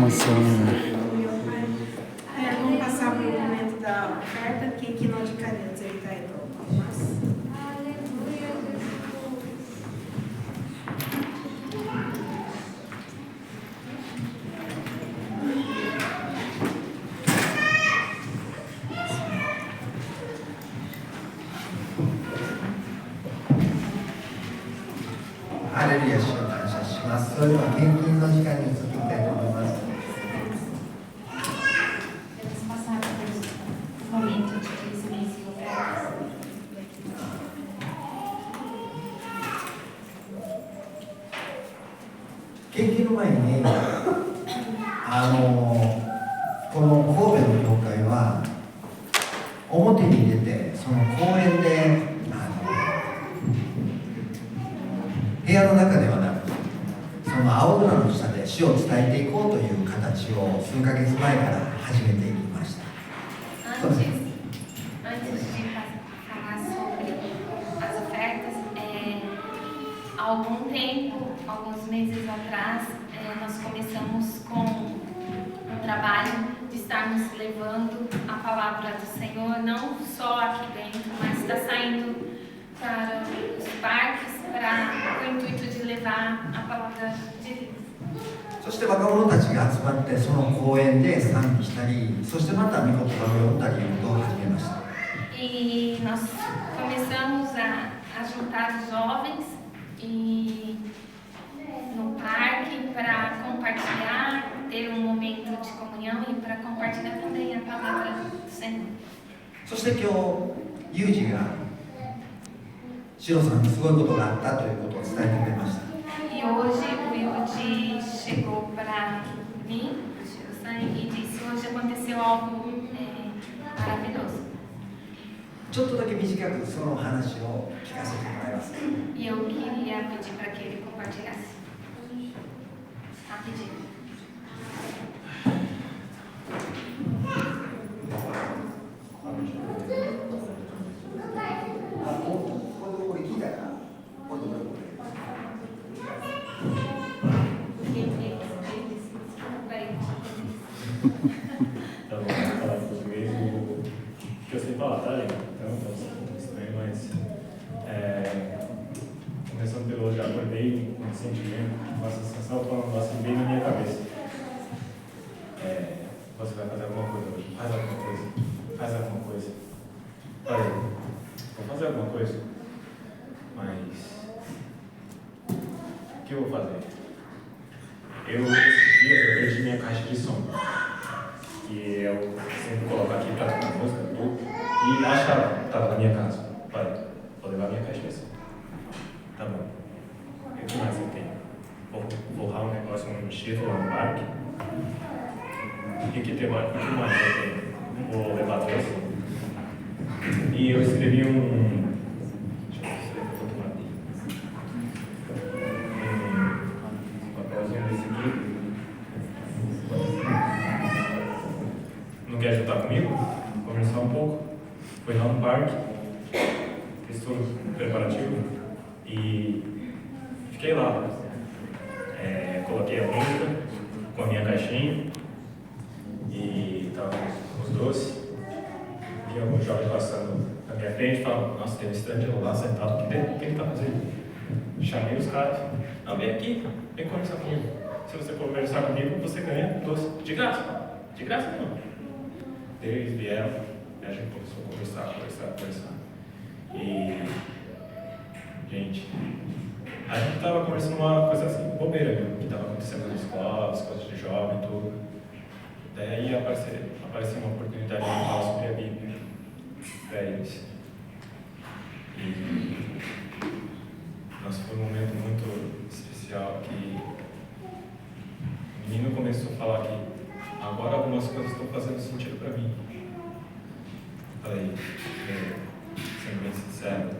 bênção. Vamos passar para o momento da oferta. Quem que não dedicaria a aceitar então? Aleluia, Jesus. Aleluia, 主を感謝します。それでは献金の時間に移っていきたいと思います。 Vamos passar por um momento de dízimos e ofertas. 献金の前に、この神戸の教会は表に出て、その公園で部屋の中ではなく、その青空の下で主を伝えていこうという形を数ヶ月前から始めていきました。 Antes de falar sobre as ofertas, há algum tempo, alguns meses atrás, nós começamos com um trabalho de estarmos levando a palavra do Senhor, não só aqui dentro, mas está saindo para os parques, com o intuito de levar a palavra de Deus. そして若者たちが集まってその公園で賛美したり、そしてまた御言葉を読んだりということを始めました。 E nós começamos a juntar os jovens no parque para compartilhar, ter um momento de comunhão e para compartilhar também a palavra do Senhor. そして今日、ユージがシロさんにすごいことがあったということを伝えてくれました。 E hoje o Yudi chegou para mim, e disse: hoje aconteceu algo maravilhoso. ちょっとだけ短くその話を聞かせてもらえますか。 E eu queria pedir para que ele compartilhasse rapidinho. これ聞いたからこれ Tá bom, vou falar em português, que eu sei falar, tá, gente? Então, tá estranho, mas começando pelo já acordei com um sentimento, uma sensação falando assim bem na minha cabeça. Você vai fazer alguma coisa hoje, faz alguma coisa, faz alguma coisa. Falei, vou fazer alguma coisa, mas o que eu vou fazer? Esses dias eu perdi minha caixa de som. Que eu sempre coloco aqui para tocar música, e a chave estava na minha casa. Falei, vou levar minha caixa de som. Tá bom. E o que mais eu tenho? Vou forrar um negócio, um enxerto lá no parque. E que tem mais? O que mais eu tenho? Vou levar doce. E eu escrevi um. Deixa eu ver se eu vou tomar aqui. Um papelzinho desse aqui. Não quer juntar comigo? Conversar um pouco. Fui lá no parque, fiz todo o preparativo e fiquei lá. Coloquei a música com a minha caixinha e tava os doces. Vi alguns jovens passando na minha frente e falaram: nossa, tem um estande lá sentado aqui dentro, o que ele tá fazendo? Chamei os caras: não, vem aqui, vem conversar comigo. Se você conversar comigo, você ganha doce de graça. De graça não. Eles vieram, a gente começou a conversar. E, gente, a gente estava conversando uma coisa assim, bobeira mesmo, que estava acontecendo na escola, as coisas de jovem e tudo. Daí apareceu uma oportunidade de falar sobre a Bíblia para eles. E, nossa, foi um momento muito especial que o menino começou a falar que agora algumas coisas estão fazendo sentido para mim. Falei, sendo bem sincero,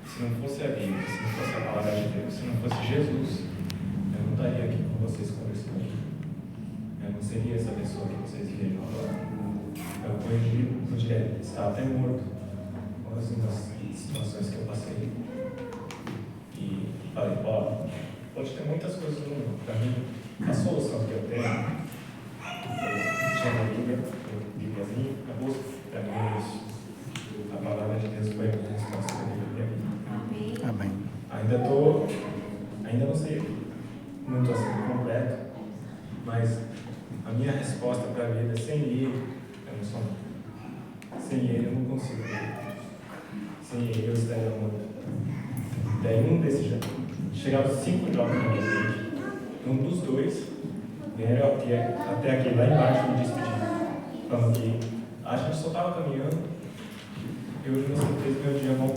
se não fosse a Bíblia, se não fosse a palavra de Deus, se não fosse Jesus, eu não estaria aqui com vocês conversando. Eu não seria essa pessoa que vocês vejam agora. Eu poderia estar até morto com as situações que eu passei. E falei, pode ter muitas coisas no mundo. Para mim, a solução que eu tenho Ainda não sei muito assim completo, mas a minha resposta para a vida, sem ele, eu não sou nada. Sem ele eu não consigo. Sem ele eu estaria morto. Daí um desses chegaram 5 jovens na minha frente. Um dos dois vieram até aquele lá embaixo me despedir, falando que a gente só estava caminhando e hoje você fez meu dia bom.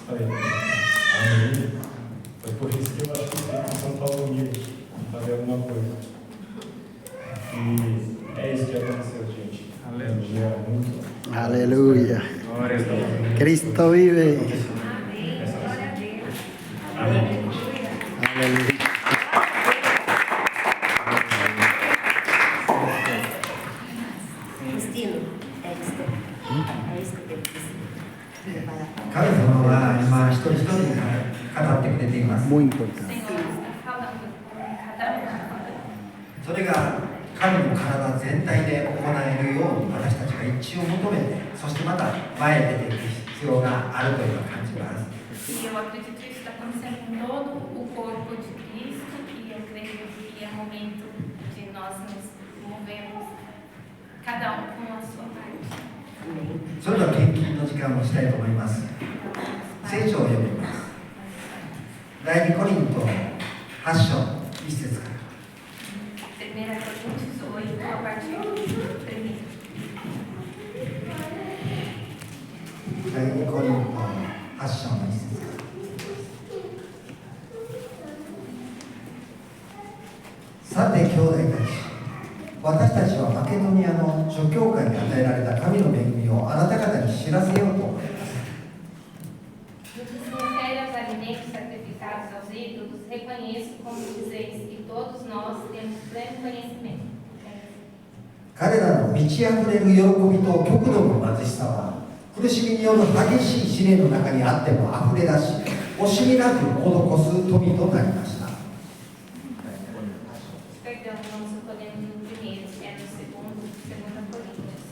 Falei, amém. Foi por isso que eu acho que o Espírito Santo falou comigo, fazer alguma coisa. E é isso que aconteceu, gente. Aleluia. Muito. Aleluia. Cristo vive. Amém. Glória a Deus. Amém. Aleluia. Cristino, é isso que eu preciso. 神様は今一人一人に語ってくれています。 Muito O importante. Senhor está falando com cada um. それが神の体全体で行えるように私たちが一致を求めて、そしてまた前へ出ていく必要があるという感じます。 E eu acredito que isso está acontecendo com todo o corpo de Cristo, e eu creio que é momento de nós nos movermos, cada um com a sua parte. それでは献金の時間をしたいと思います。聖書を読みます。第2コリント8章1節から。 1 Coríntios 8, a partir do 1. 第2コリント8章の1節から。さて兄弟たち、私たちはマケドニアの諸教会に与えられた神の恵みをあなた方に知らせようと思います。 No que se refere aos alimentos sacrificados aos ídolos, reconheço, como dizeis, que todos nós temos pleno conhecimento. 彼らの満ち溢れる喜びと極度の貧しさは、苦しみによる激しい試練の中にあっても溢れ出し、惜しみなく施す富となりました。 Perdão, não se podemos no primeiro, é no segundo, 2 Coríntios.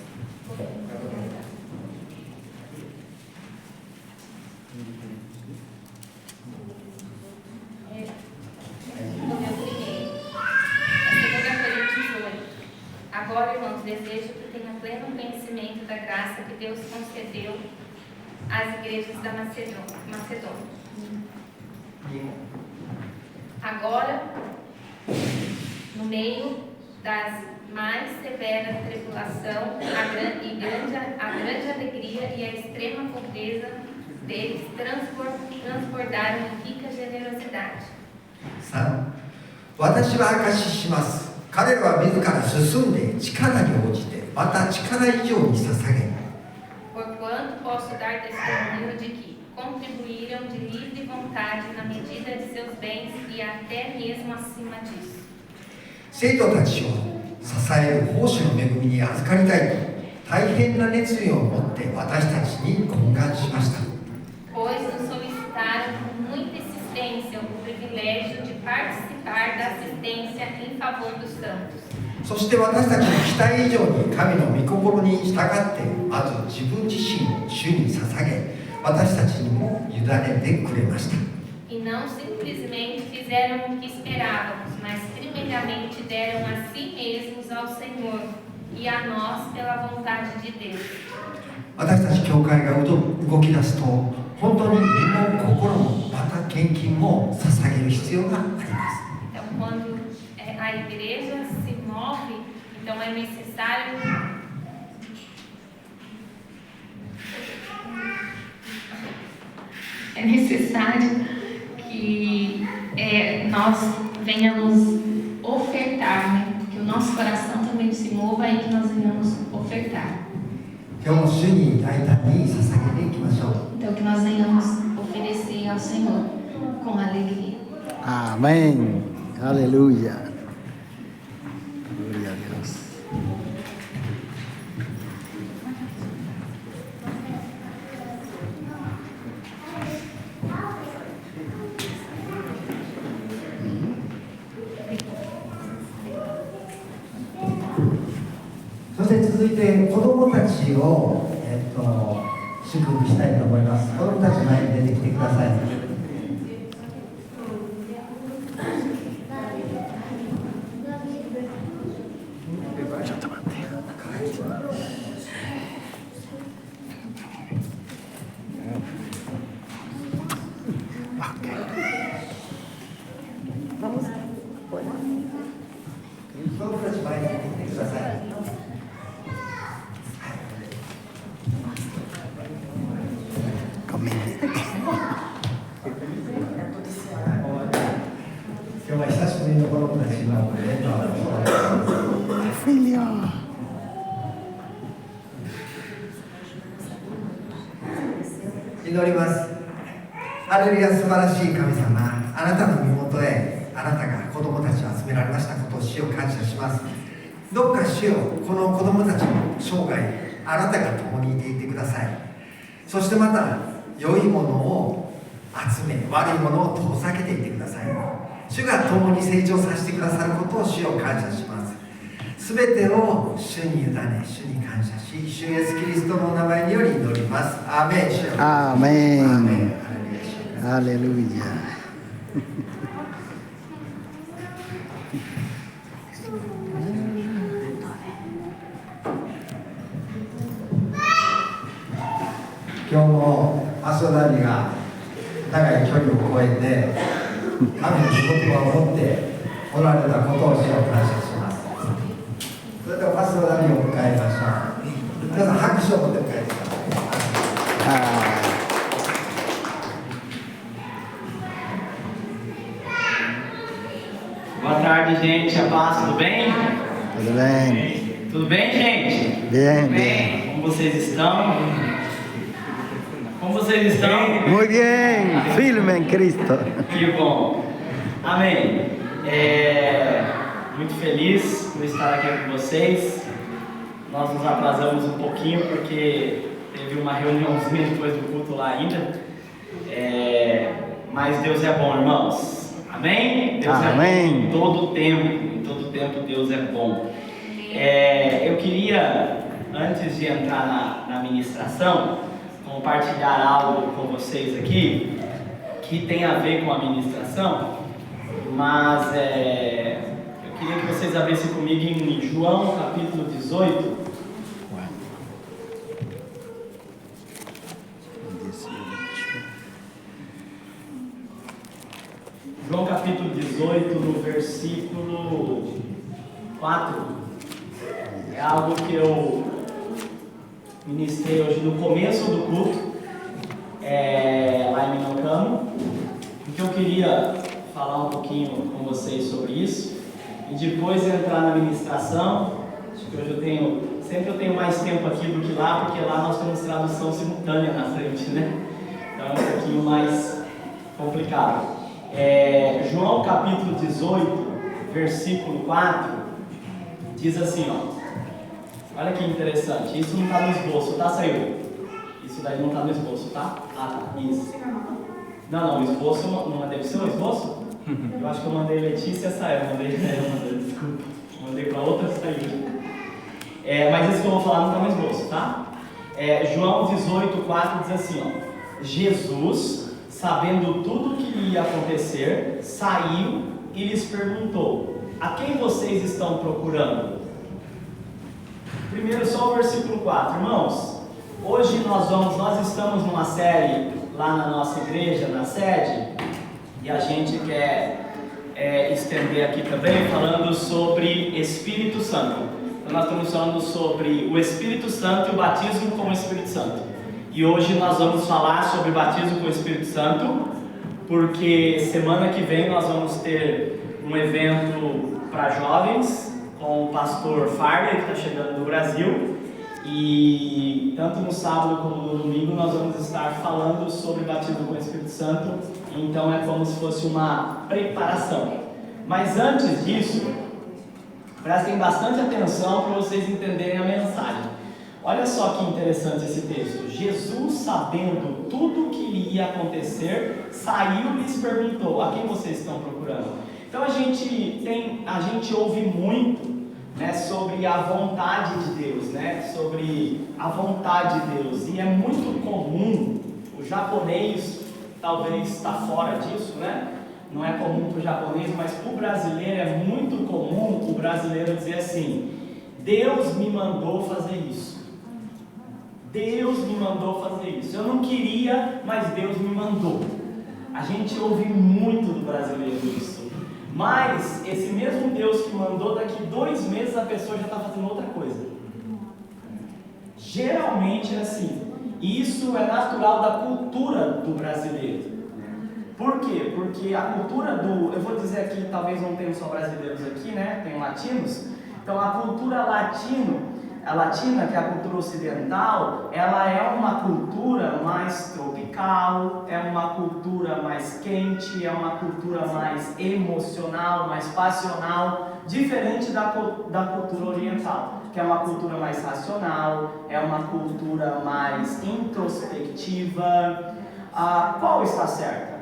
No meu primeiro, é 2 Coríntios 8. Agora, irmãos, desejo que tenham pleno conhecimento da graça que Deus concedeu às igrejas da Macedônia. Agora, no meio das mais severa tribulação, a grande alegria e a extrema pobreza deles transbordaram em rica generosidade. 3. 私は証しします。彼らは自ら進んで力に応じて、また力以上に捧げ、 Porquanto posso dar testemunho de que contribuíram de livre vontade na medida de seus bens e até mesmo acima disso. 生徒たちを支える奉仕の恵みに預かりたいと大変な熱意を持って私たちに懇願しました。 Pois nos solicitaram com muita insistência o privilégio de participar da assistência em favor dos santos. そして私たちの期待以上に神の御心に従ってまず自分自身を主に捧げ、私たちにも委ねてくれました。 E não simplesmente fizeram o que esperávamos, mas primeiramente deram a si mesmos ao Senhor e a nós pela vontade de Deus. 私たち教会が動き出すと、本当に身も心もまた献金も捧げる必要があります。 Então, quando a igreja se move, então é necessário que nós venhamos ofertar, né? Que o nosso coração também se mova e que nós venhamos ofertar. 今日も主に大胆に捧げていきましょう。 Então, que nós venhamos oferecer ao Senhor com alegria. Amén. Aleluya. Gloria a Dios. Entonces, そして続いて子どもたちを、祝福したいと思います。子どもたち前に出てきてください。祈ります。ハレルヤ、素晴らしい神様、あなたの身元へあなたが子供たちを集められましたことを主を感謝します。どうか主よ、この子供たちの生涯、あなたが共にいていてください。そしてまた良いものを集め、悪いものを遠ざけていってください。主が共に成長させてくださることを主を感謝します。すべてを主に委ね、主に感謝し、主イエスキリストのお名前により祈ります。アーメン。主よ。アーメン。アーメン。ハレルヤ。今日もマソダニが長い距離を超えて神の仕事を持っておられたことを主を感謝します。それではマソダニを迎えましょう。皆さん拍手を持って迎えてください。Boa tarde, gente. A paz, tudo bem? Tudo bem? Tudo bem, gente? Bem, Tudo bem. Como vocês estão? Como vocês estão? Muy bien, firme en Cristo. Que bom. Amém. Muito feliz por estar aqui com vocês. Nós nos atrasamos um pouquinho porque teve uma reuniãozinha depois do culto lá ainda. Mas Deus é bom, irmãos. Amém? Deus Amém. É bom em todo tempo Deus é bom. Eu queria, antes de entrar na ministração, compartilhar algo com vocês aqui que tem a ver com a ministração, mas eu queria que vocês abrissem comigo em João capítulo 18. João capítulo 18, no versículo 4, é algo que eu ministrei hoje no começo do culto, lá em Minocamo, então eu queria falar um pouquinho com vocês sobre isso, e depois entrar na ministração. Acho que hoje sempre eu tenho mais tempo aqui do que lá, porque lá nós temos tradução simultânea na frente, né? Então é um pouquinho mais complicado. João capítulo 18, versículo 4, diz assim, ó. Olha que interessante, isso não está no esboço, tá, Saiu? Isso daí não está no esboço, tá? Ah, tá, isso. Não, o esboço não deve ser um esboço? Eu acho que eu mandei Letícia Saiu, desculpa. Mandei para outra Saiu. Mas isso que eu vou falar não está no esboço, tá? João 18, 4 diz assim, ó. Jesus, sabendo tudo o que ia acontecer, saiu e lhes perguntou: a quem vocês estão procurando? Primeiro só o versículo 4, irmãos. Hoje nós estamos numa série lá na nossa igreja, na sede, e a gente quer estender aqui também falando sobre Espírito Santo. Então nós estamos falando sobre o Espírito Santo e o batismo com o Espírito Santo. E hoje nós vamos falar sobre batismo com o Espírito Santo, porque semana que vem nós vamos ter um evento para jovens com o pastor Farley, que está chegando do Brasil, e tanto no sábado como no domingo nós vamos estar falando sobre batismo com o Espírito Santo, então é como se fosse uma preparação. Mas antes disso, prestem bastante atenção para vocês entenderem a mensagem. Olha só que interessante esse texto. Jesus, sabendo tudo o que iria acontecer, saiu e lhes perguntou: a quem vocês estão procurando? Então a gente ouve muito, né, sobre a vontade de Deus, né, sobre a vontade de Deus, e é muito comum, o japonês talvez está fora disso, né? Não é comum para o japonês, mas para o brasileiro é muito comum o brasileiro dizer assim: Deus me mandou fazer isso. Deus me mandou fazer isso. Eu não queria, mas Deus me mandou. A gente ouve muito do brasileiro isso. Mas esse mesmo Deus que mandou, daqui 2 meses a pessoa já está fazendo outra coisa. Geralmente é assim. Isso é natural da cultura do brasileiro. Por quê? Porque a cultura eu vou dizer aqui, talvez não tenham só brasileiros aqui, né? Tem latinos. Então a cultura latino, latina, que é a cultura ocidental, ela é uma cultura mais tropical, é uma cultura mais quente, é uma cultura mais emocional, mais passional, diferente da cultura oriental, que é uma cultura mais racional, é uma cultura mais introspectiva. Qual está certa?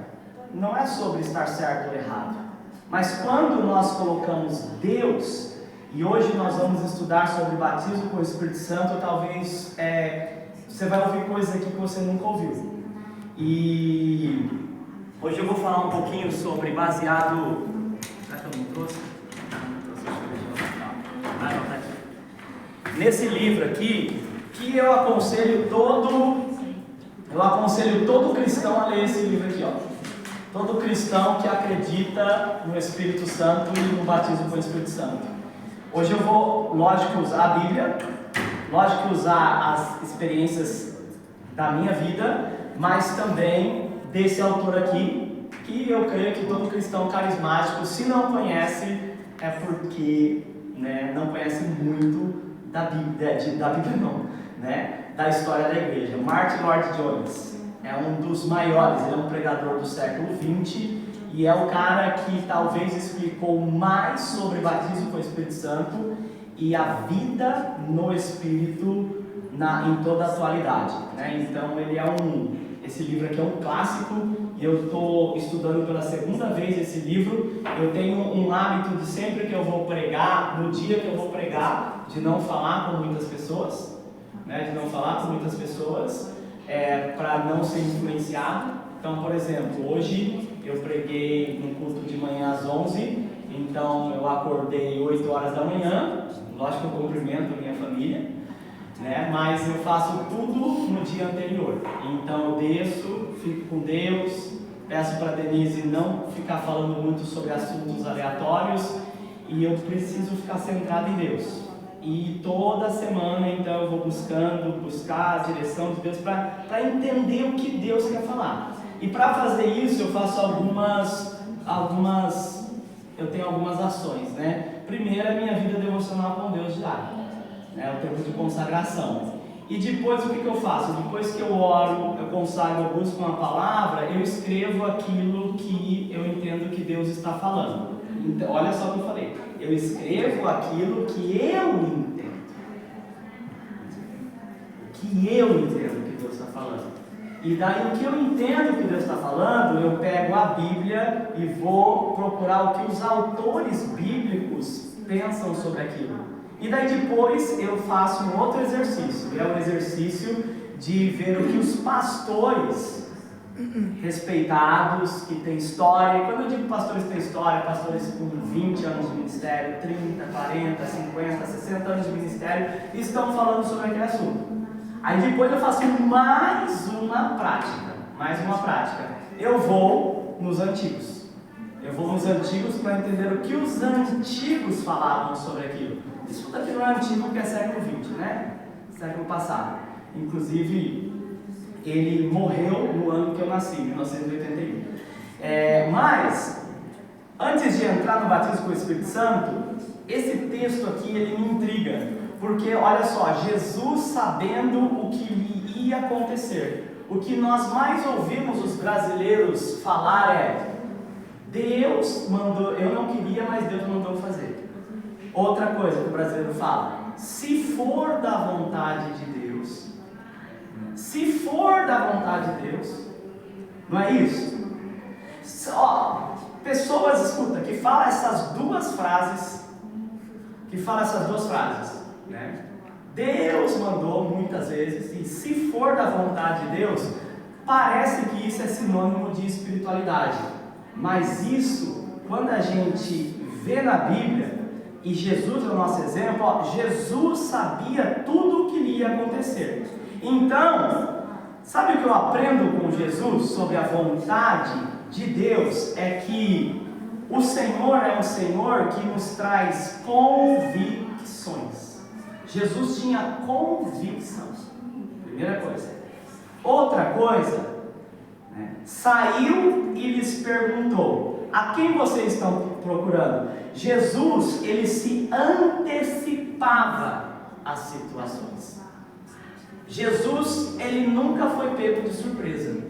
Não é sobre estar certo ou errado, mas quando nós colocamos Deus, e hoje nós vamos estudar sobre batismo com o Espírito Santo, talvez você vai ouvir coisas aqui que você nunca ouviu. E hoje eu vou falar um pouquinho sobre baseado... Será que eu não trouxe? Não, tá aqui. Nesse livro aqui, que eu aconselho todo cristão a ler esse livro aqui, ó. Todo cristão que acredita no Espírito Santo e no batismo com o Espírito Santo. Hoje eu vou, lógico, usar a Bíblia, lógico, usar as experiências da minha vida, mas também desse autor aqui, que eu creio que todo cristão carismático, se não conhece, é porque não conhece muito da Bíblia não, da história da igreja. Martin Lloyd-Jones é um dos maiores, ele é um pregador do século XX, e é o cara que talvez explicou mais sobre batismo com o Espírito Santo e a vida no Espírito em toda a atualidade. Então ele esse livro aqui é um clássico, e eu estou estudando pela segunda vez esse livro. Eu tenho um hábito de sempre que eu vou pregar, no dia que eu vou pregar, de não falar com muitas pessoas, para não ser influenciado. Então, por exemplo, hoje eu preguei no culto de manhã às 11, então eu acordei 8 horas da manhã, lógico que eu cumprimento a minha família, mas eu faço tudo no dia anterior. Então eu desço, fico com Deus, peço para Denise não ficar falando muito sobre assuntos aleatórios, e eu preciso ficar centrado em Deus. E toda semana, então, eu vou buscar a direção de Deus para entender o que Deus quer falar. E para fazer isso, eu faço eu tenho algumas ações, Primeiro, a minha vida devocional com Deus diária, o tempo de consagração. E depois, o que eu faço? Depois que eu oro, eu consagro, eu busco uma palavra, eu escrevo aquilo que eu entendo que Deus está falando. Então, olha só o que eu falei. Eu escrevo aquilo que eu entendo. Que Deus está falando. E daí o que eu entendo que Deus está falando, eu pego a Bíblia e vou procurar o que os autores bíblicos pensam sobre aquilo. E daí depois eu faço um outro exercício, que é o exercício de ver o que os pastores respeitados, que têm história. E quando eu digo pastores que têm história, pastores com 20 anos de ministério, 30, 40, 50, 60 anos de ministério, estão falando sobre aquele assunto. Aí depois eu faço mais uma prática. Eu vou nos antigos. Para entender o que os antigos falavam sobre aquilo. Isso daqui não é antigo, porque é século XX, Século passado. Inclusive, ele morreu no ano que eu nasci, 1981. Mas, antes de entrar no batismo com o Espírito Santo, esse texto aqui, ele me intriga. Porque, olha só, Jesus sabendo o que lhe ia acontecer. O que nós mais ouvimos os brasileiros falar é: Deus mandou, eu não queria, mas Deus mandou fazer. Outra coisa que o brasileiro fala: se for da vontade de Deus. Se for da vontade de Deus. Não é isso? Pessoas, escuta, que falam essas duas frases. Deus mandou muitas vezes, e se for da vontade de Deus, parece que isso é sinônimo de espiritualidade. Mas isso, quando a gente vê na Bíblia, e Jesus é o nosso exemplo, Jesus sabia tudo o que ia acontecer. Então, sabe o que eu aprendo com Jesus sobre a vontade de Deus? É que o Senhor é um Senhor que nos traz convicções. Jesus tinha convicção. Primeira coisa. Outra coisa, saiu e lhes perguntou: a quem vocês estão procurando? Jesus, ele se antecipava as situações. Jesus, ele nunca foi pego de surpresa.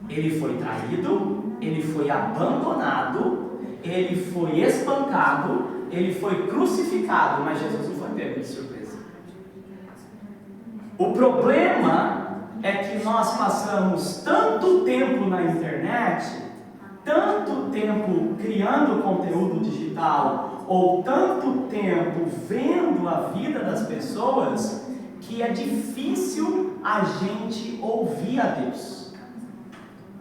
Ele foi traído, ele foi abandonado, ele foi espancado, ele foi crucificado, mas Jesus não foi pego de surpresa. O problema é que nós passamos tanto tempo na internet, tanto tempo criando conteúdo digital, ou tanto tempo vendo a vida das pessoas, que é difícil a gente ouvir a Deus.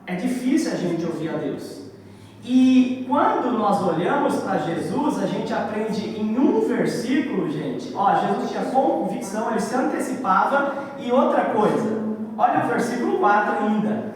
É difícil a gente ouvir a Deus. E quando nós olhamos para Jesus, a gente aprende em um versículo, gente. Jesus tinha convicção, ele se antecipava. E outra coisa, olha o versículo 4 ainda,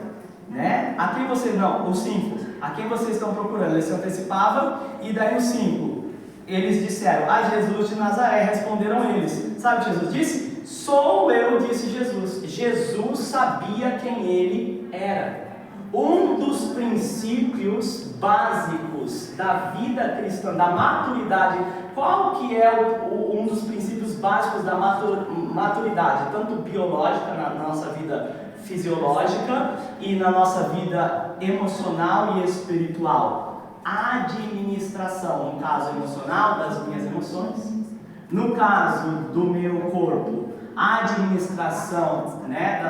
né? A quem vocês, não, o 5, a quem vocês estão procurando? Ele se antecipava. E daí o 5, eles disseram, a Jesus de Nazaré. Responderam eles. Sabe o que Jesus disse? Sou eu, disse Jesus. Jesus sabia quem ele era. Um dos princípios básicos da vida cristã, da maturidade, qual que é um dos princípios básicos da maturidade, tanto biológica, na nossa vida fisiológica e na nossa vida emocional e espiritual? A administração, no caso emocional, das minhas emoções, no caso do meu corpo, a administração, né,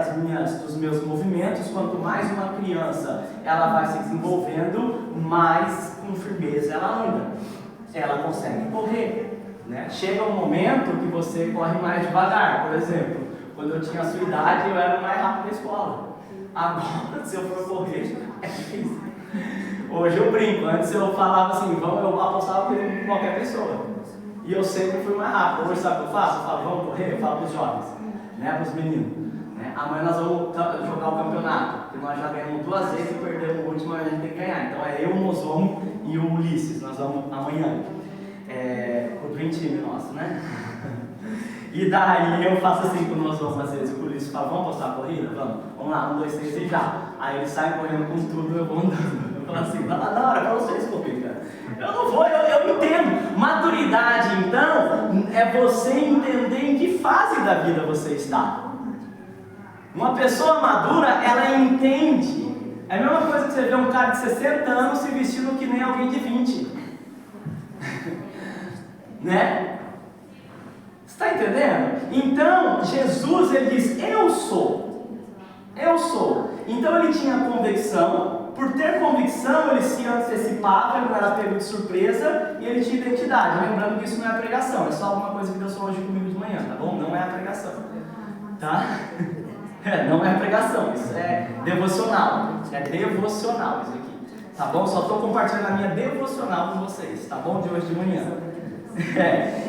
dos meus movimentos. Quanto mais uma criança ela vai se desenvolvendo, mais com firmeza ela anda, ela consegue correr, né? Chega um momento que você corre mais devagar. Por exemplo, quando eu tinha a sua idade, eu era mais rápido na escola. Agora, se eu for correr, é difícil. Hoje eu brinco, antes eu falava assim, eu apostava com qualquer pessoa. E eu sempre fui mais rápido. Hoje sabe o que eu faço? Eu falo, vamos correr? Eu falo para os jovens, né, para os meninos, né? Amanhã nós vamos jogar o campeonato, porque nós já ganhamos 2 vezes e perdemos o último, a gente tem que ganhar. Então é eu, o Mozomo e o Ulisses, nós vamos amanhã. O Dream Team nosso, né? E daí eu faço assim com o Mozomo às vezes, o Ulisses fala, vamos apostar a corrida? Vamos lá, 1, 2, 3 e já. Aí eles saem correndo com tudo, eu vou andando. Eu falo assim, vai lá na hora para vocês correr, cara. Eu não vou, eu entendo. Maturidade, então, é você entender em que fase da vida você está. Uma pessoa madura, ela entende. É a mesma coisa que você vê um cara de 60 anos se vestindo que nem alguém de 20. Né? Você está entendendo? Então, Jesus, ele diz, eu sou. Eu sou. Então, ele tinha convicção. Por ter convicção, ele se antecipava, ele não era pego de surpresa, e ele tinha identidade. Lembrando que isso não é a pregação, é só alguma coisa que Deus falou hoje comigo de manhã, tá bom? Não é a pregação, tá? Não é a pregação, isso é devocional. É devocional isso aqui, tá bom? Só estou compartilhando a minha devocional com vocês, tá bom? De hoje de manhã.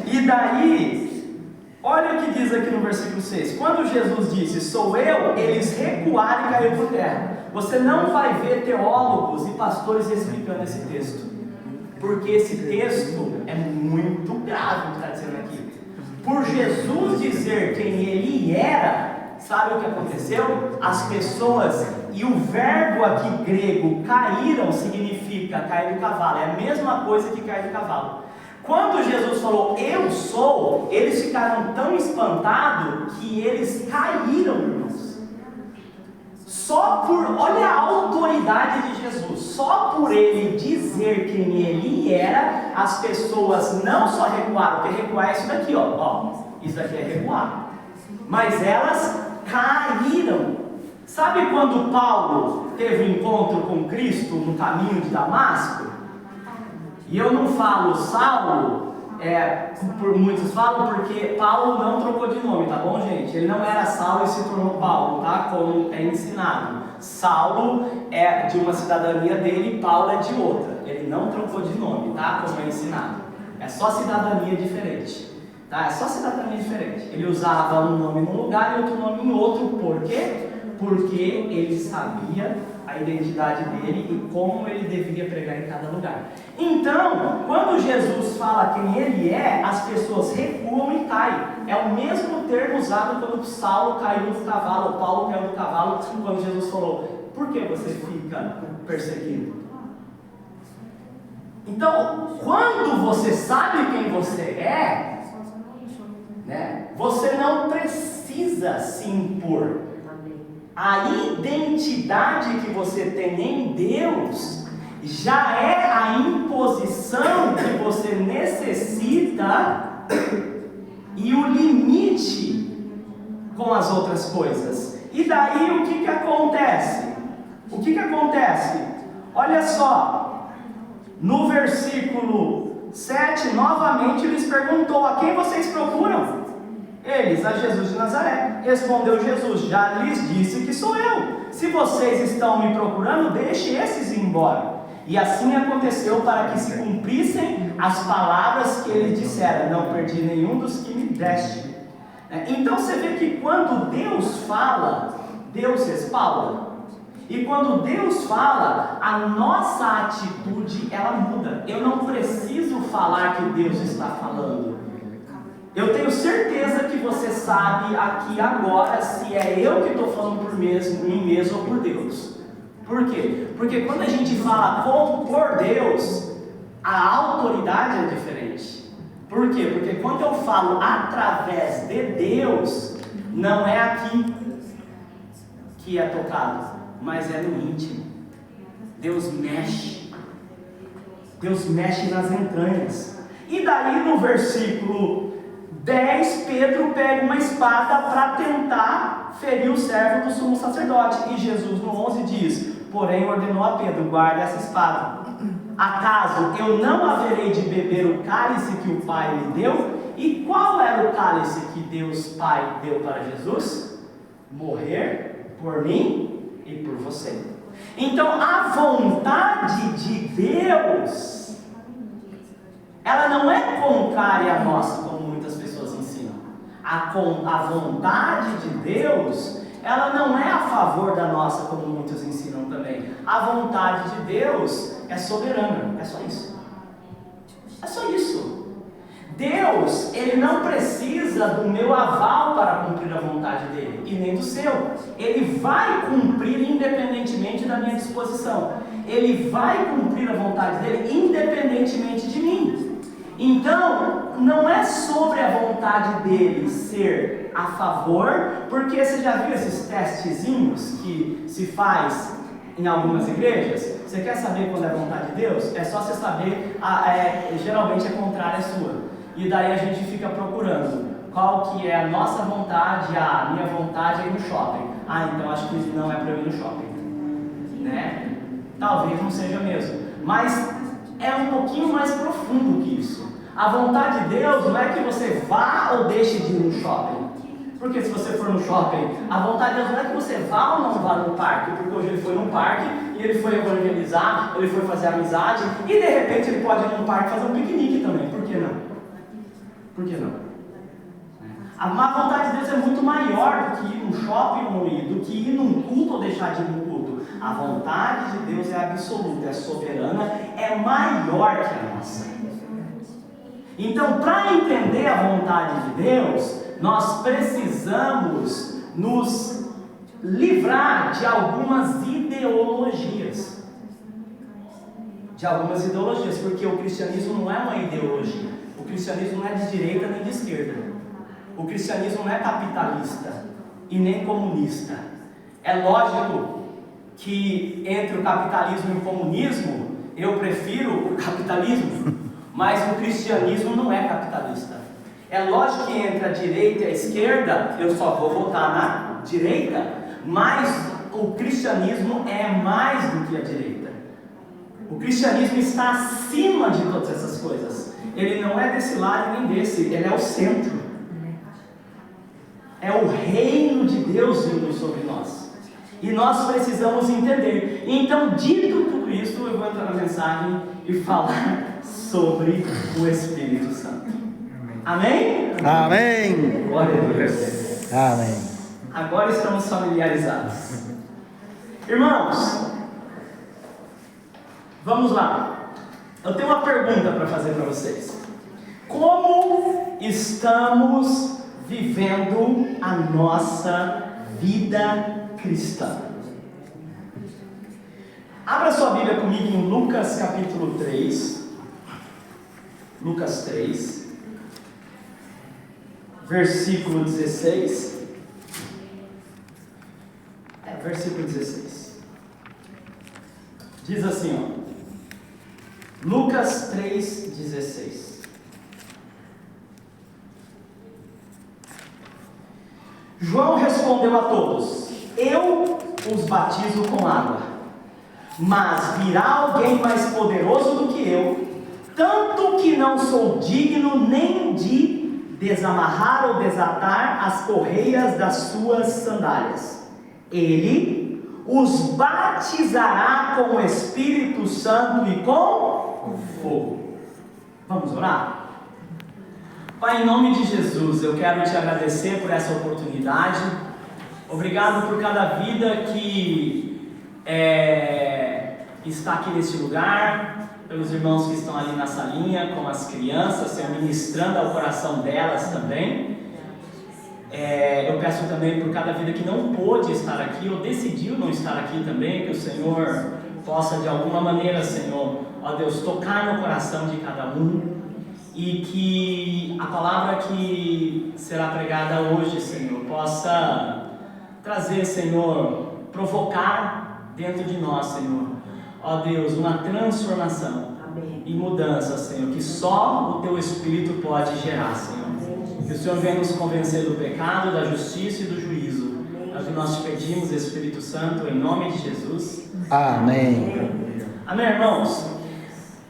E daí, olha o que diz aqui no versículo 6. Quando Jesus disse, sou eu, eles recuaram e caíram por terra. Você não vai ver teólogos e pastores explicando esse texto, porque esse texto é muito grave o que está dizendo aqui. Por Jesus dizer quem ele era, sabe o que aconteceu? As pessoas, e o verbo aqui grego, caíram, significa cair do cavalo, é a mesma coisa que cair do cavalo. Quando Jesus falou, eu sou, eles ficaram tão espantados que eles caíram, irmãos. Só por, olha a autoridade de Jesus, só por ele dizer quem ele era, as pessoas não só recuaram, porque recuar é isso daqui, ó, isso daqui é recuar, mas elas caíram. Sabe quando Paulo teve um encontro com Cristo no caminho de Damasco? E eu não falo Saulo, por muitos falam, porque Paulo não trocou de nome, tá bom, gente? Ele não era Saulo e se tornou Paulo, tá? Como é ensinado. Saulo é de uma cidadania dele e Paulo é de outra. Ele não trocou de nome, tá? Como é ensinado. É só cidadania diferente, tá? É só cidadania diferente. Ele usava um nome num lugar e outro nome em outro. Por quê? Porque ele sabia a identidade dele e como ele deveria pregar em cada lugar. Então, quando Jesus fala quem ele é, as pessoas recuam e caem. É o mesmo termo usado quando Saulo caiu do cavalo, ou Paulo caiu do cavalo, quando Jesus falou, por que você fica perseguido? Então, quando você sabe quem você é, né? Você não precisa se impor. A identidade que você tem em Deus já é a imposição que você necessita e o limite com as outras coisas. E daí o que acontece? O que acontece? Olha só, no versículo 7, novamente lhes perguntou: a quem vocês procuram? Eles: a Jesus de Nazaré. Respondeu Jesus: já lhes disse que sou eu. Se vocês estão me procurando, deixe esses ir embora. E assim aconteceu para que se cumprissem as palavras que ele dissera: não perdi nenhum dos que me deste. Então você vê que quando Deus fala, Deus respalda. E quando Deus fala, a nossa atitude ela muda. Eu não preciso falar que Deus está falando. Eu tenho certeza que você sabe aqui agora se é eu que estou falando por mim mesmo ou por Deus. Por quê? Porque quando a gente fala por Deus, a autoridade é diferente. Por quê? Porque quando eu falo através de Deus, não é aqui que é tocado, mas é no íntimo. Deus mexe nas entranhas. E daí no versículo 10, Pedro pega uma espada para tentar ferir o servo do sumo sacerdote. E Jesus no 11 diz: porém ordenou a Pedro: guarda essa espada. Acaso eu não haverei de beber o cálice que o Pai me deu? E qual era o cálice que Deus Pai deu para Jesus? Morrer por mim e por você. Então a vontade de Deus, ela não é contrária a nossa, como muitas pessoas ensinam. A vontade de Deus, ela não é a favor da nossa, como muitos ensinam também. A vontade de Deus é soberana, é só isso. É só isso. Deus, Ele não precisa do meu aval para cumprir a vontade dEle, e nem do seu. Ele vai cumprir independentemente da minha disposição. Ele vai cumprir a vontade dEle independentemente de mim. Então, não é sobre a vontade dEle ser a favor, porque você já viu esses testezinhos que se faz em algumas igrejas? Você quer saber quando é a vontade de Deus? É só você saber, geralmente é contrária à sua. E daí a gente fica procurando qual que é a nossa vontade. A minha vontade é ir no shopping. Então acho que não é para eu ir no shopping, né? Talvez não seja mesmo, mas é um pouquinho mais profundo que isso. A vontade de Deus não é que você vá ou deixe de ir no shopping. Porque se você for no shopping, a vontade de Deus não é que você vá ou não vá no parque. Porque hoje ele foi num parque e ele foi evangelizar, ele foi fazer amizade, e de repente ele pode ir num parque fazer um piquenique também. Por que não? Por que não? A má vontade de Deus é muito maior do que ir num shopping ou não ir, do que ir num culto ou deixar de ir num culto. A vontade de Deus é absoluta, é soberana, é maior que a nossa. Então, para entender a vontade de Deus, nós precisamos nos livrar de algumas ideologias. Porque o cristianismo não é uma ideologia. O cristianismo não é de direita nem de esquerda. O cristianismo não é capitalista e nem comunista. É lógico que entre o capitalismo e o comunismo, eu prefiro o capitalismo, mas o cristianismo não é capitalista. É lógico que entre a direita e a esquerda, eu só vou votar na direita, mas o cristianismo é mais do que a direita. O cristianismo está acima de todas essas coisas. Ele não é desse lado nem desse, ele é o centro. É o reino de Deus vindo sobre nós. E nós precisamos entender. Então, dito tudo isso, eu vou entrar na mensagem e falar sobre o Espírito Santo. Amém? Amém. Glória a Deus. Amém. Agora estamos familiarizados. Irmãos, vamos lá. Eu tenho uma pergunta para fazer para vocês. Como estamos vivendo a nossa vida cristã? Abra sua Bíblia comigo em Lucas capítulo 3. Lucas 3. versículo 16. Versículo 16. Diz assim, ó. Lucas 3,16. João respondeu a todos: eu os batizo com água, mas virá alguém mais poderoso do que eu, tanto que não sou digno nem de desamarrar ou desatar as correias das suas sandálias. Ele os batizará com o Espírito Santo e com fogo. Vamos orar? Pai, em nome de Jesus, eu quero te agradecer por essa oportunidade. Obrigado por cada vida que está aqui nesse lugar, pelos irmãos que estão ali na salinha com as crianças, Senhor, ministrando ao coração delas também. Eu peço também por cada vida que não pôde estar aqui ou decidiu não estar aqui também, que o Senhor possa de alguma maneira, Senhor, ó Deus, tocar no coração de cada um, e que a palavra que será pregada hoje, Senhor, possa trazer, Senhor, provocar dentro de nós, Senhor, ó Deus, uma transformação e mudança, Senhor, que só o Teu Espírito pode gerar, Senhor. Que o Senhor venha nos convencer do pecado, da justiça e do juízo. É o que nós te pedimos, Espírito Santo, em nome de Jesus. Amém. Amém, irmãos?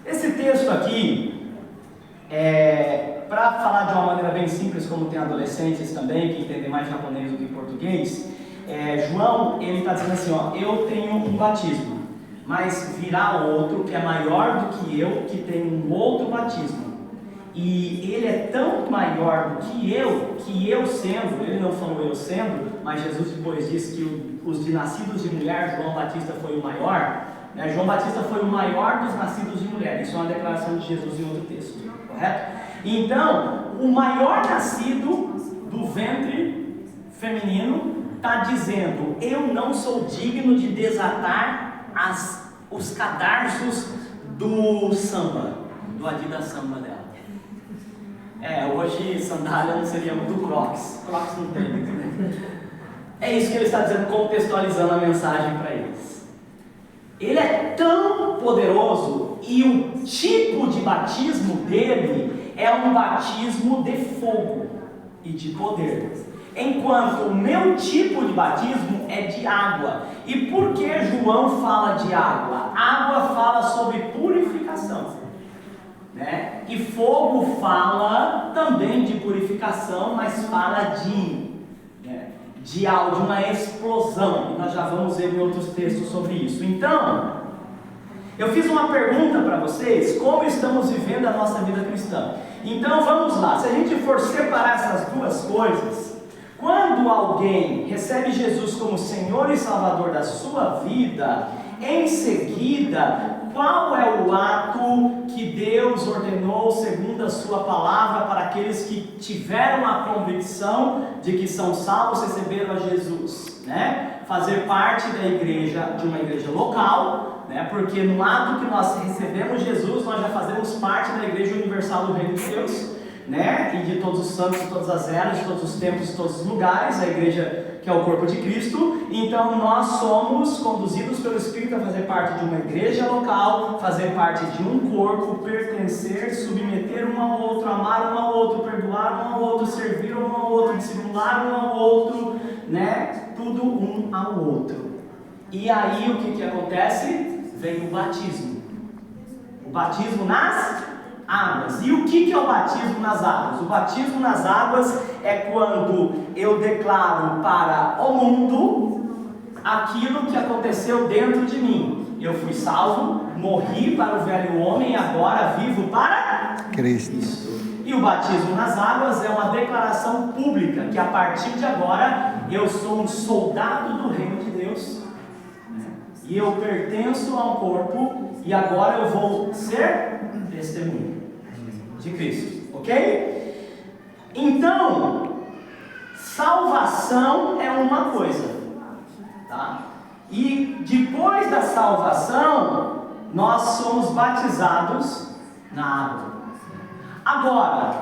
Esse texto aqui, para falar de uma maneira bem simples, como tem adolescentes também, que entendem mais japonês do que português, João, ele está dizendo assim, ó, eu tenho um batismo, mas virá outro que é maior do que eu, que tem um outro batismo. E ele é tão maior do que eu sendo, ele não falou eu sendo, mas Jesus depois disse que os de nascidos de mulher, João Batista foi o maior, né? João Batista foi o maior dos nascidos de mulher, isso é uma declaração de Jesus em outro texto, correto? Então, o maior nascido do ventre feminino está dizendo, eu não sou digno de desatar os cadarços do samba, do Adidas samba dela. Hoje sandália não seria muito Crocs não tem, né? É isso que ele está dizendo, contextualizando a mensagem para eles. Ele é tão poderoso e o tipo de batismo dele é um batismo de fogo e de poder, enquanto o meu tipo de batismo é de água. E por que João fala de água? Água fala sobre purificação, né? E fogo fala também de purificação, mas fala de uma explosão, e nós já vamos ver em outros textos sobre isso. Então, eu fiz uma pergunta para vocês, como estamos vivendo a nossa vida cristã. Então vamos lá, se a gente for separar essas duas coisas, quando alguém recebe Jesus como Senhor e Salvador da sua vida, em seguida, qual é o ato que Deus ordenou segundo a sua palavra para aqueles que tiveram a convicção de que são salvos, receberam a Jesus, né? Fazer parte da igreja, de uma igreja local, né? Porque no ato que nós recebemos Jesus, nós já fazemos parte da igreja universal do Reino de Deus, né? E de todos os santos, de todas as eras, de todos os tempos, de todos os lugares, a igreja que é o corpo de Cristo. Então nós somos conduzidos pelo Espírito a fazer parte de uma igreja local, fazer parte de um corpo, pertencer, submeter um ao outro, amar um ao outro, perdoar um ao outro, servir um ao outro, discipular um ao outro, né? Tudo um ao outro. E aí o que acontece? Vem o batismo. O batismo nas águas. E o que é o batismo nas águas? O batismo nas águas é quando eu declaro para o mundo aquilo que aconteceu dentro de mim. Eu fui salvo, morri para o velho homem e agora vivo para Cristo. E o batismo nas águas é uma declaração pública que a partir de agora eu sou um soldado do reino de Deus, e eu pertenço a um corpo, e agora eu vou ser testemunho de Cristo, ok? Então, salvação é uma coisa, tá? E depois da salvação, nós somos batizados na água. Agora,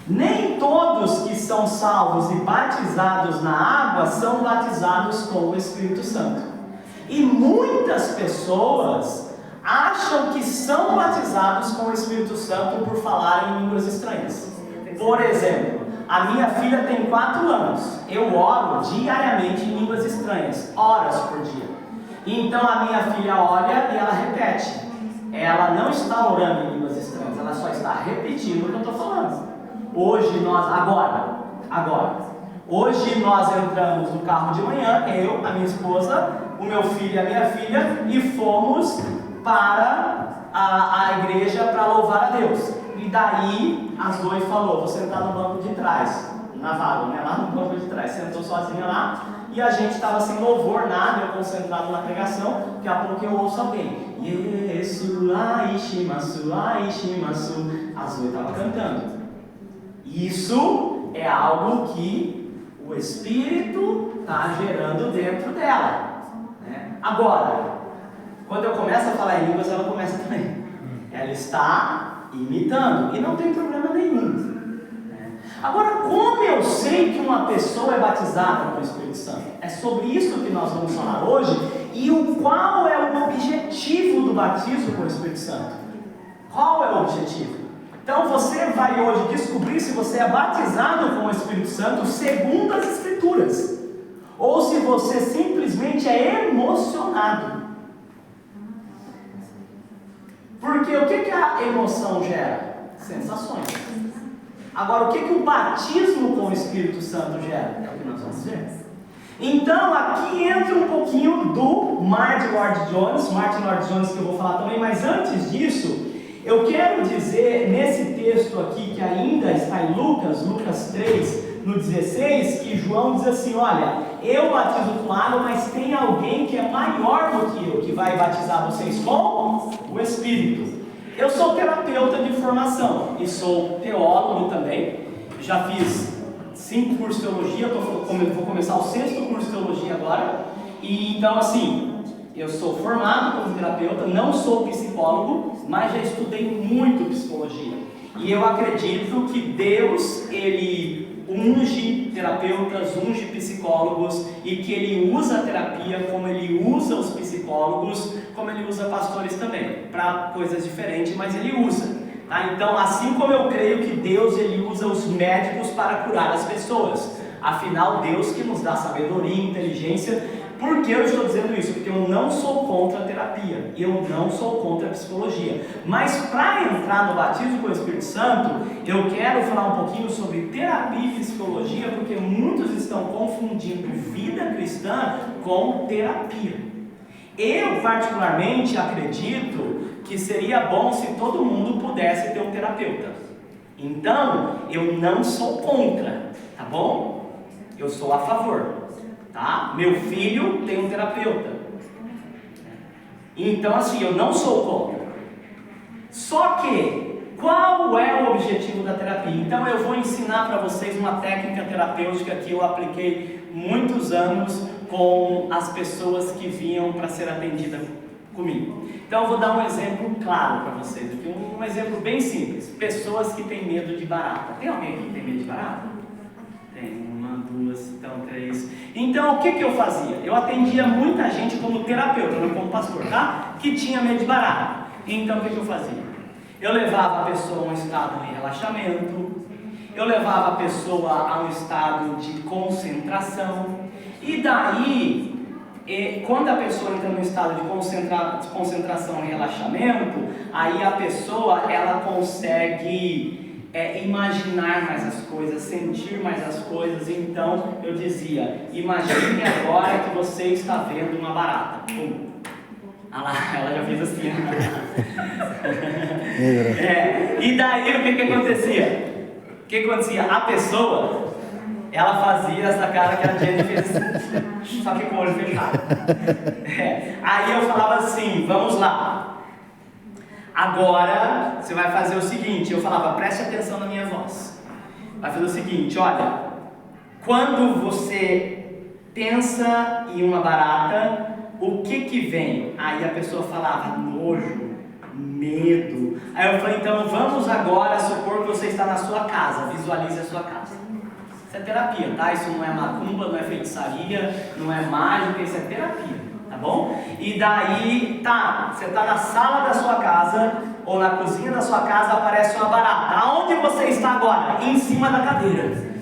nem todos que são salvos e batizados na água são batizados com o Espírito Santo. E muitas pessoas acham que são batizados com o Espírito Santo por falar em línguas estranhas. Por exemplo, a minha filha tem 4 anos. Eu oro diariamente em línguas estranhas, horas por dia. Então a minha filha olha e ela repete. Ela não está orando em línguas estranhas, ela só está repetindo o que eu estou falando. Hoje nós, hoje nós entramos no carro de manhã, eu, a minha esposa, o meu filho e a minha filha, e fomos para a igreja para louvar a Deus. E daí a Zoe falou: vou sentar no banco de trás, na vaga, né? Lá no banco de trás, sentou sozinha lá. E a gente estava sem louvor, nada, eu concentrado na pregação. Daqui a pouco eu ouço alguém: Yesu, Aishimasu, Aishimasu. A Zoe estava cantando. Isso é algo que o Espírito está gerando dentro dela, né? Agora, quando eu começo a falar em línguas, ela começa também. Ela está imitando, e não tem problema nenhum, né? Agora, como eu sei que uma pessoa é batizada com o Espírito Santo? É sobre isso que nós vamos falar hoje. E qual é o objetivo do batismo com o Espírito Santo? Qual é o objetivo? Então você vai hoje descobrir se você é batizado com o Espírito Santo segundo as Escrituras, ou se você simplesmente é emocionado. Porque o que a emoção gera? Sensações. Agora, o que o batismo com o Espírito Santo gera? É o que nós vamos ver. Então, aqui entra um pouquinho do Martin Lloyd Jones, que eu vou falar também, mas antes disso, eu quero dizer, nesse texto aqui, que ainda está em Lucas 3, no 16, que João diz assim: olha, eu batizo com água, mas tem alguém que é maior do que eu, que vai batizar vocês com o Espírito. Eu sou terapeuta de formação e sou teólogo também. Já fiz 5 cursos de teologia, vou começar o 6º curso de teologia agora. E então, assim, eu sou formado como terapeuta, não sou psicólogo, mas já estudei muito psicologia. E eu acredito que Deus, Ele unge terapeutas, unge psicólogos, e que Ele usa a terapia como Ele usa os psicólogos, como Ele usa pastores também, para coisas diferentes, mas Ele usa. Tá? Então, assim como eu creio que Deus, Ele usa os médicos para curar as pessoas. Afinal, Deus que nos dá sabedoria e inteligência. Por que eu estou dizendo isso? Porque eu não sou contra a terapia, eu não sou contra a psicologia. Mas para entrar no batismo com o Espírito Santo, eu quero falar um pouquinho sobre terapia e psicologia, porque muitos estão confundindo vida cristã com terapia. Eu particularmente acredito que seria bom se todo mundo pudesse ter um terapeuta. Então, eu não sou contra, tá bom? Eu sou a favor. Tá? Meu filho tem um terapeuta. Então, assim, eu não sou contra. Só que, qual é o objetivo da terapia? Então, eu vou ensinar para vocês uma técnica terapêutica que eu apliquei muitos anos com as pessoas que vinham para ser atendidas comigo. Então, eu vou dar um exemplo claro para vocês aqui, um exemplo bem simples. Pessoas que têm medo de barata. Tem alguém aqui que tem medo de barata? Tem 1, 2, então 3. Então, o que eu fazia? Eu atendia muita gente como terapeuta, não como pastor, tá? Que tinha medo de barata. Então, o que eu fazia? Eu levava a pessoa a um estado de relaxamento, eu levava a pessoa a um estado de concentração, e daí, quando a pessoa entra no estado de concentração e relaxamento, aí a pessoa, ela consegue imaginar mais as coisas, sentir mais as coisas. Então eu dizia: imagine agora que você está vendo uma barata. Pum. Ah lá, ela já fez assim. E daí o que acontecia? O que acontecia? A pessoa, ela fazia essa cara que a Jenny fez, só que com o olho fechado. Aí eu falava assim: vamos lá. Agora, você vai fazer o seguinte, eu falava, preste atenção na minha voz. Vai fazer o seguinte, olha, quando você pensa em uma barata, o que vem? Aí a pessoa falava, nojo, medo. Aí eu falei, então vamos agora supor que você está na sua casa, visualize a sua casa. Isso é terapia, tá? Isso não é macumba, não é feitiçaria, não é mágica, isso é terapia, tá bom? E daí, tá, você tá na sala da sua casa ou na cozinha da sua casa, aparece uma barata. Aonde você está agora? Em cima da cadeira,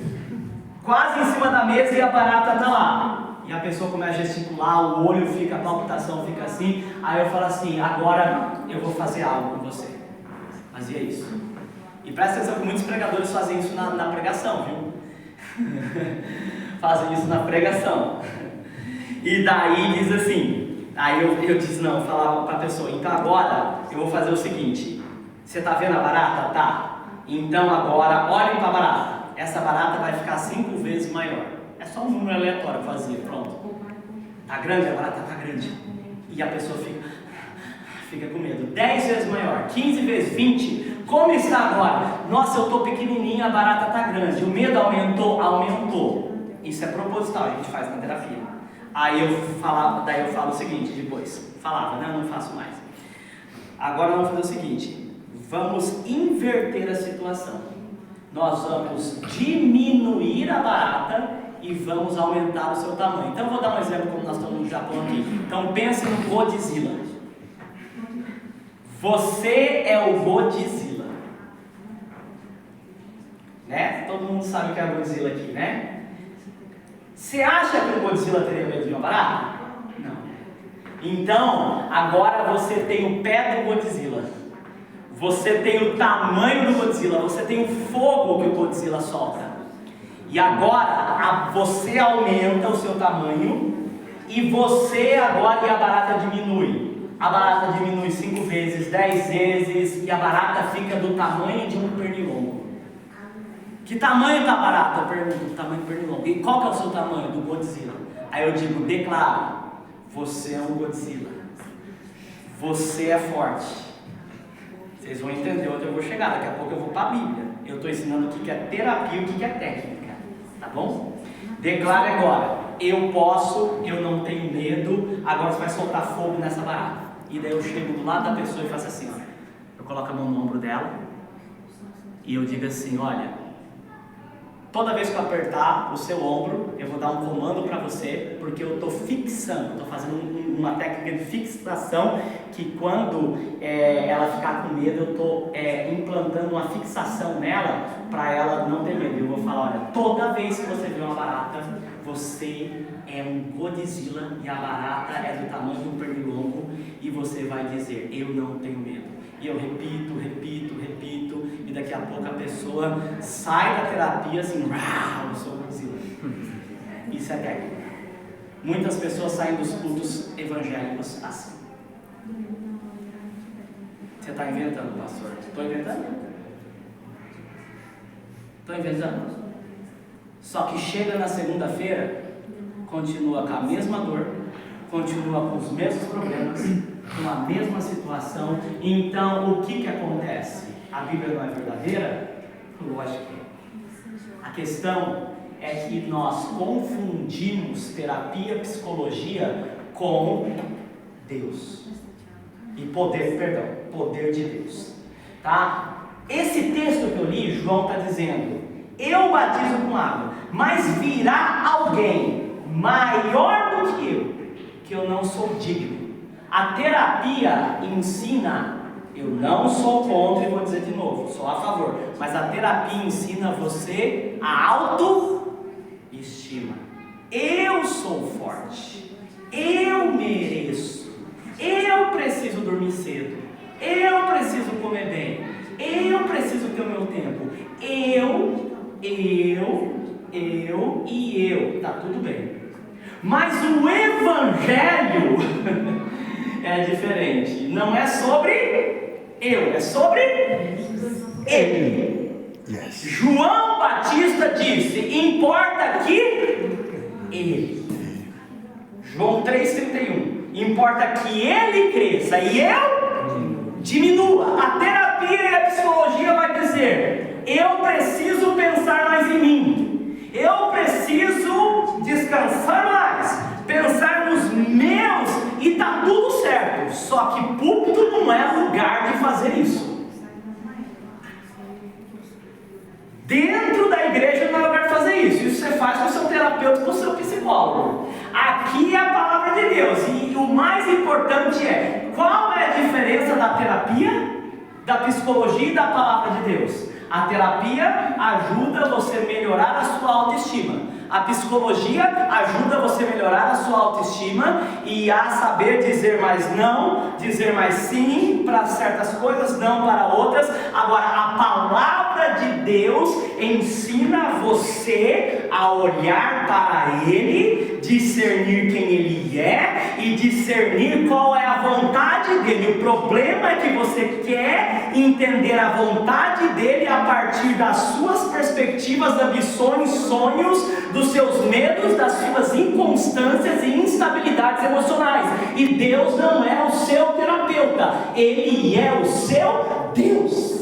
quase em cima da mesa, e a barata tá lá. E a pessoa começa a gesticular, o olho fica, a palpitação fica assim. Aí eu falo assim, agora eu vou fazer algo com você. Fazia isso. E presta atenção que muitos pregadores fazem isso na pregação, viu? Fazem isso na pregação. E daí diz assim, aí eu disse, não, eu falava para a pessoa, então agora eu vou fazer o seguinte, você está vendo a barata? Tá. Então agora olhem para a barata, essa barata vai ficar 5 vezes maior. É só um número aleatório fazer, pronto. Tá grande? A barata tá grande. E a pessoa fica com medo. 10 vezes maior, 15 vezes, 20. Como está agora? Nossa, eu tô pequenininho, a barata tá grande. O medo aumentou? Aumentou. Isso é proposital, a gente faz na terapia. Aí daí eu falo o seguinte depois. Falava, né? Eu não faço mais. Agora vamos fazer o seguinte. Vamos inverter a situação. Nós vamos diminuir a barata e vamos aumentar o seu tamanho. Então eu vou dar um exemplo como nós estamos no Japão aqui. Então pense no Godzilla. Você é o Godzilla, né? Todo mundo sabe que é o Godzilla aqui, né? Você acha que o Godzilla teria medo de uma barata? Não. Então agora você tem o pé do Godzilla, você tem o tamanho do Godzilla, você tem o fogo que o Godzilla solta. E agora você aumenta o seu tamanho e você agora, e a barata diminui. A barata diminui 5 vezes, 10 vezes, e a barata fica do tamanho de um pernilongo. Que tamanho está a barata? Eu pergunto, do tamanho do pernilongo. E qual que é o seu tamanho? Do Godzilla. Aí eu digo, declaro, você é um Godzilla. Você é forte. Vocês vão entender onde eu vou chegar. Daqui a pouco eu vou para a Bíblia. Eu estou ensinando o que é terapia e o que é técnica. Tá bom? Declare agora, eu posso, eu não tenho medo, agora você vai soltar fogo nessa barata. E daí eu chego do lado da pessoa e faço assim, ó. Eu coloco a mão no ombro dela e eu digo assim, olha, toda vez que eu apertar o seu ombro, eu vou dar um comando para você, porque eu estou fixando, estou fazendo uma técnica de fixação, que quando ela ficar com medo, eu estou implantando uma fixação nela, para ela não ter medo. Eu vou falar, olha, toda vez que você vê uma barata, você é um Godzilla e a barata é do tamanho de um pernilongo, e você vai dizer, eu não tenho medo. E eu repito, e daqui a pouco a pessoa sai da terapia assim, eu sou Godzilla. Isso é técnica. Muitas pessoas saem dos cultos evangélicos assim. Você está inventando, pastor? Estou inventando? Estou inventando. Só que chega na segunda-feira, continua com a mesma dor, continua com os mesmos problemas, com a mesma situação. Então o que acontece? A Bíblia não é verdadeira? Lógico que é. A questão é que nós confundimos terapia, psicologia com Deus e poder de Deus, tá? Esse texto que eu li, João está dizendo, eu batizo com água, mas virá alguém maior do que eu não sou digno. A terapia ensina, eu não sou contra, e vou dizer de novo, sou a favor, mas a terapia ensina você a autoestima. Eu sou forte, eu mereço, eu preciso dormir cedo, eu preciso comer bem, eu preciso ter o meu tempo, eu, tá tudo bem. Mas o Evangelho é diferente, não é sobre eu, é sobre ele. Yes. João Batista disse, importa que ele. João 3,31, importa que ele cresça e eu diminua. A terapia e a psicologia vai dizer, eu preciso pensar mais em mim, eu preciso descansar mais, pensar nos meus, e tá tudo certo. Só que púlpito não é lugar de fazer isso. Dentro da igreja não é lugar de fazer isso. você faz com o seu terapeuta, com o seu psicólogo. Aqui é a palavra de Deus. E o mais importante é, qual é a diferença da terapia, da psicologia e da palavra de Deus? A terapia ajuda você a melhorar a sua autoestima. A psicologia ajuda você a melhorar a sua autoestima e a saber dizer mais não, dizer mais sim para certas coisas, não para outras. Agora, a palavra de Deus ensina você a olhar para Ele, discernir quem Ele é e discernir qual é a vontade dEle. O problema é que você quer entender a vontade dEle a partir das suas perspectivas, ambições, sonhos, dos seus medos, das suas inconstâncias e instabilidades emocionais. E Deus não é o seu terapeuta, Ele é o seu Deus.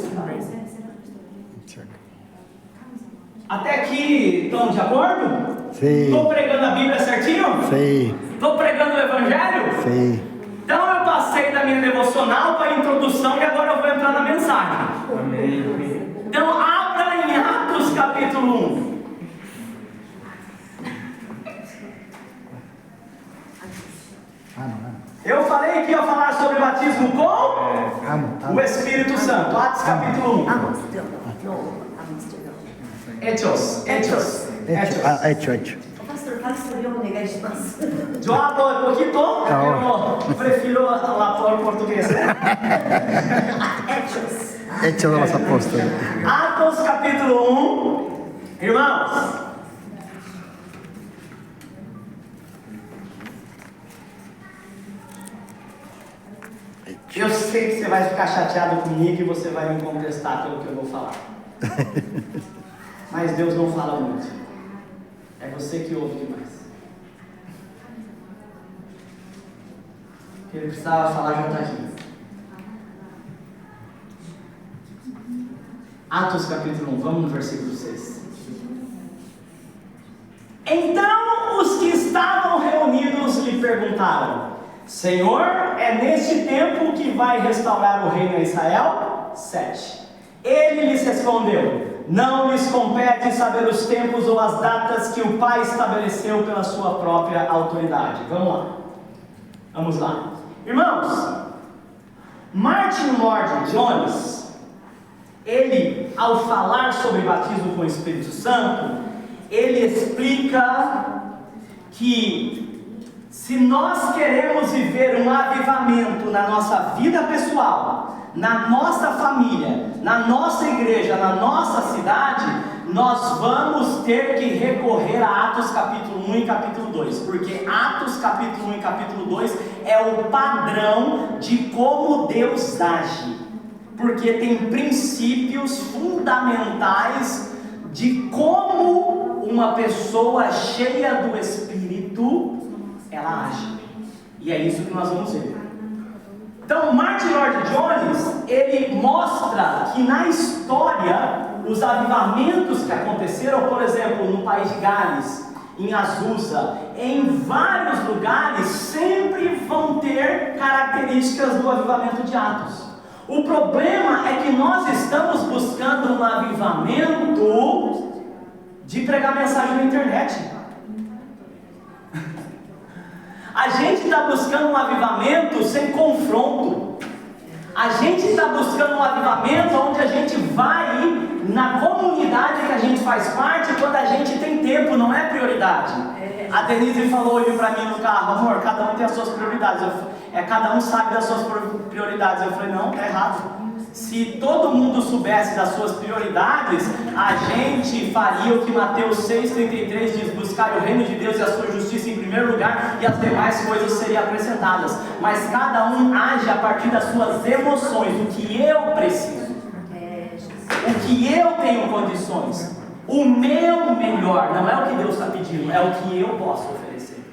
Até aqui estão de acordo? Sim. Estou pregando a Bíblia certinho? Sim. Estou pregando o Evangelho? Sim. Então eu passei da minha devocional para a introdução e agora eu vou entrar na mensagem. Amém. Então abra em Atos capítulo 1. Eu falei que ia falar sobre batismo com o Espírito Santo. Atos capítulo 1. Hechos. Hecho. Pastor, fala sobre o negar de espaço. Eu hablo um pouquinho, eu prefiro falar português. Hecho de los Apóstoles. Atos capítulo 1. Irmãos, eu sei que você vai ficar chateado comigo e você vai me contestar pelo que eu vou falar. Mas Deus não fala muito. É você que ouve demais. Ele precisava falar, já está aqui. Atos capítulo 1, vamos no versículo 6. Então os que estavam reunidos lhe perguntaram: Senhor, é neste tempo que vai restaurar o reino a Israel? 7. Ele lhes respondeu: não lhes compete saber os tempos ou as datas que o Pai estabeleceu pela sua própria autoridade. Vamos lá. Irmãos, Martin Lloyd-Jones, ele, ao falar sobre batismo com o Espírito Santo, ele explica que se nós queremos viver um avivamento na nossa vida pessoal, na nossa família, na nossa igreja, na nossa cidade, nós vamos ter que recorrer a Atos capítulo 1 e capítulo 2, porque Atos capítulo 1 e capítulo 2 é o padrão de como Deus age, porque tem princípios fundamentais de como uma pessoa cheia do Espírito ela age, e é isso que nós vamos ver. Então, Martin Lloyd-Jones, ele mostra que na história, os avivamentos que aconteceram, por exemplo, no país de Gales, em Azusa, em vários lugares, sempre vão ter características do avivamento de Atos. O problema é que nós estamos buscando um avivamento de pregar mensagem na internet. A gente está buscando um avivamento sem confronto. A gente está buscando um avivamento onde a gente vai na comunidade que a gente faz parte quando a gente tem tempo, não é prioridade. A Denise falou hoje para mim no carro: amor, cada um tem as suas prioridades. Cada um sabe das suas prioridades. Eu falei: não, tá errado. Se todo mundo soubesse das suas prioridades, a gente faria o que Mateus 6,33 diz: buscar o reino de Deus e a sua justiça em primeiro lugar, e as demais coisas seriam acrescentadas. Mas cada um age a partir das suas emoções, o que eu preciso, o que eu tenho condições, o meu melhor. Não é o que Deus está pedindo, é o que eu posso oferecer.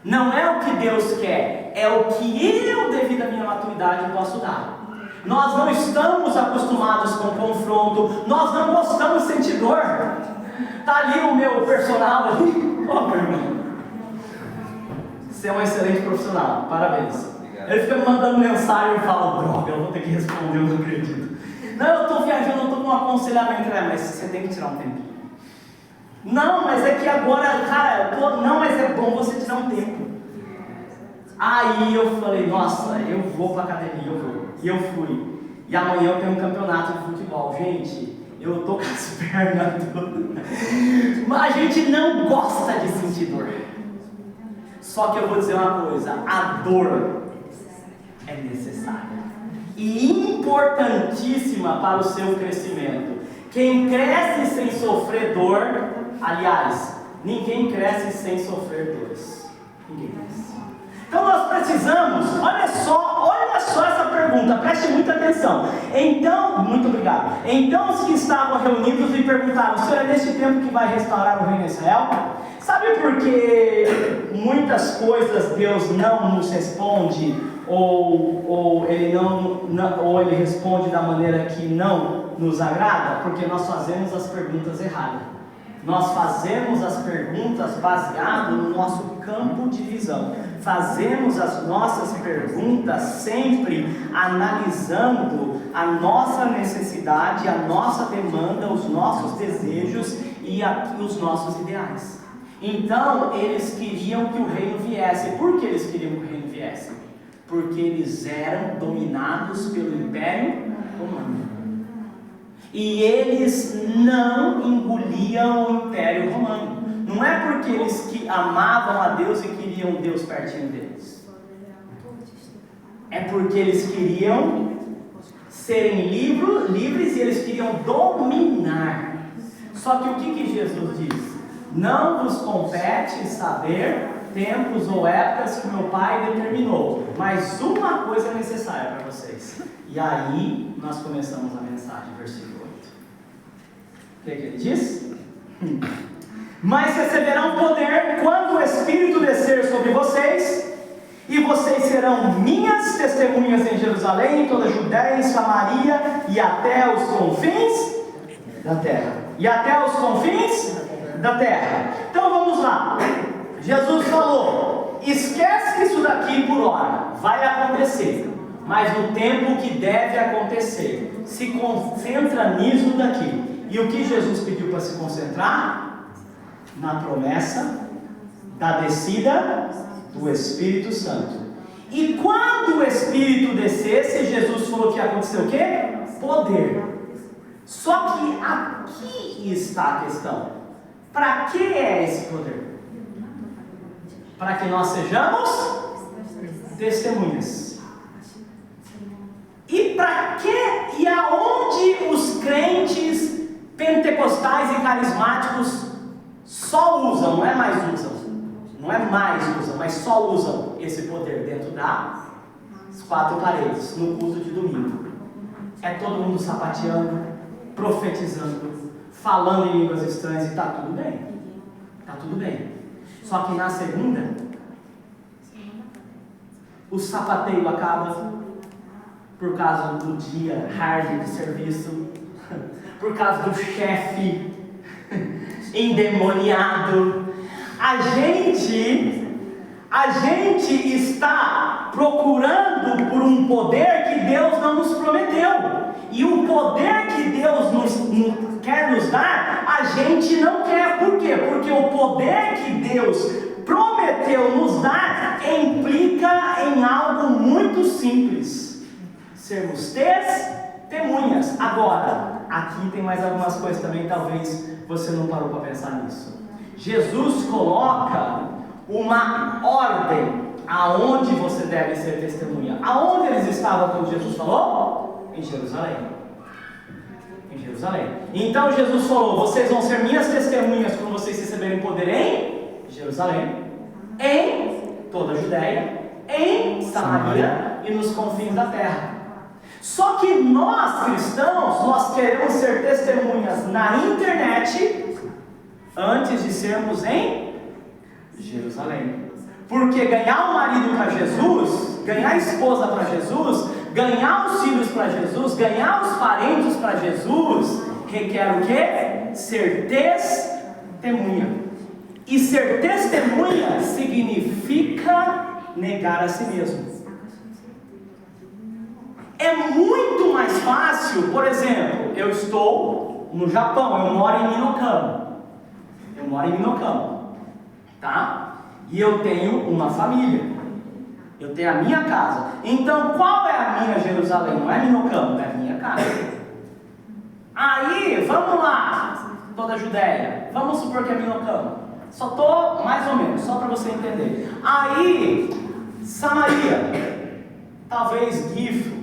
Não é o que Deus quer, é o que eu, devido à minha maturidade, posso dar. Nós não estamos acostumados com confronto, nós não gostamos de sentir dor. Está ali o meu personal ali. Oh, meu irmão, você é um excelente profissional, parabéns. Ele fica me mandando mensagem e eu falo: droga, eu vou ter que responder, eu não acredito. Não, eu estou viajando, eu estou com um aconselhamento, mas você tem que tirar um tempinho. Não, mas é que agora, cara, não, mas é bom você tirar um tempo. Aí eu falei, nossa, eu vou pra academia, eu vou. E eu fui. E amanhã eu tenho um campeonato de futebol. Gente, eu tô com as pernas todas. Mas a gente não gosta de sentir dor. Só que eu vou dizer uma coisa, a dor é necessária e importantíssima para o seu crescimento. Quem cresce sem sofrer dor, aliás, ninguém cresce sem sofrer dores. Ninguém cresce. Então nós precisamos, olha só essa pergunta, preste muita atenção. Então, muito obrigado. Então os que estavam reunidos lhe perguntaram: Senhor, é neste tempo que vai restaurar o reino de Israel? Sabe por que muitas coisas Deus não nos responde, ou ele responde da maneira que não nos agrada? Porque nós fazemos as perguntas erradas. Nós fazemos as perguntas baseado no nosso campo de visão. Fazemos as nossas perguntas sempre analisando a nossa necessidade, a nossa demanda, os nossos desejos e os nossos ideais. Então, eles queriam que o reino viesse. Por que eles queriam que o reino viesse? Porque eles eram dominados pelo Império Romano. E eles não engoliam o Império Romano. Não é porque eles que amavam a Deus e queriam Deus pertinho deles. É porque eles queriam serem livres e eles queriam dominar. Só que o que Jesus diz? Não vos compete saber tempos ou épocas que meu Pai determinou, mas uma coisa é necessária para vocês. E aí nós começamos a mensagem, versículo 8. O que ele diz? Mas receberão poder quando o Espírito descer sobre vocês, e vocês serão minhas testemunhas em Jerusalém, em toda a Judéia, em Samaria e até os confins da terra. E até os confins da terra. Então vamos lá. Jesus falou: esquece isso daqui por hora, vai acontecer, mas no tempo que deve acontecer. Se concentra nisso daqui. E o que Jesus pediu para se concentrar? Na promessa da descida do Espírito Santo. E quando o Espírito descesse, Jesus falou que ia acontecer o quê? Poder. Só que aqui está a questão. Para que é esse poder? Para que nós sejamos testemunhas. E para que e aonde os crentes pentecostais e carismáticos só usam, não é mais usam, mas só usam esse poder dentro das quatro paredes, no culto de domingo? É todo mundo sapateando, profetizando, falando em línguas estranhas, e está tudo bem. Está tudo bem. Só que na segunda, o sapateio acaba por causa do dia hard de serviço, por causa do chefe endemoniado. A gente está procurando por um poder que Deus não nos prometeu. E o poder que Deus quer nos dar, a gente não quer. Por quê? Porque o poder que Deus prometeu nos dar implica em algo muito simples: sermos testemunhas. Agora, aqui tem mais algumas coisas também, talvez você não parou para pensar nisso. Jesus coloca uma ordem aonde você deve ser testemunha. Aonde eles estavam quando Jesus falou? Em Jerusalém. Em Jerusalém. Então Jesus falou: vocês vão ser minhas testemunhas quando vocês receberem poder em Jerusalém, em toda a Judéia, em Samaria e nos confins da terra. Só que nós cristãos, nós queremos ser testemunhas na internet antes de sermos em Jerusalém. Porque ganhar o marido para Jesus, ganhar a esposa para Jesus, ganhar os filhos para Jesus, ganhar os parentes para Jesus, requer o quê? Ser testemunha. E ser testemunha significa negar a si mesmo. É muito mais fácil, por exemplo, eu estou no Japão, eu moro em Minokamo. Eu moro em Minocamo, tá? E eu tenho uma família. Eu tenho a minha casa. Então, qual é a minha Jerusalém? Não é Minocamo, é a minha casa. Aí, vamos lá, toda a Judéia. Vamos supor que é Minocamo. Só tô mais ou menos, só para você entender. Aí, Samaria, talvez Gifo,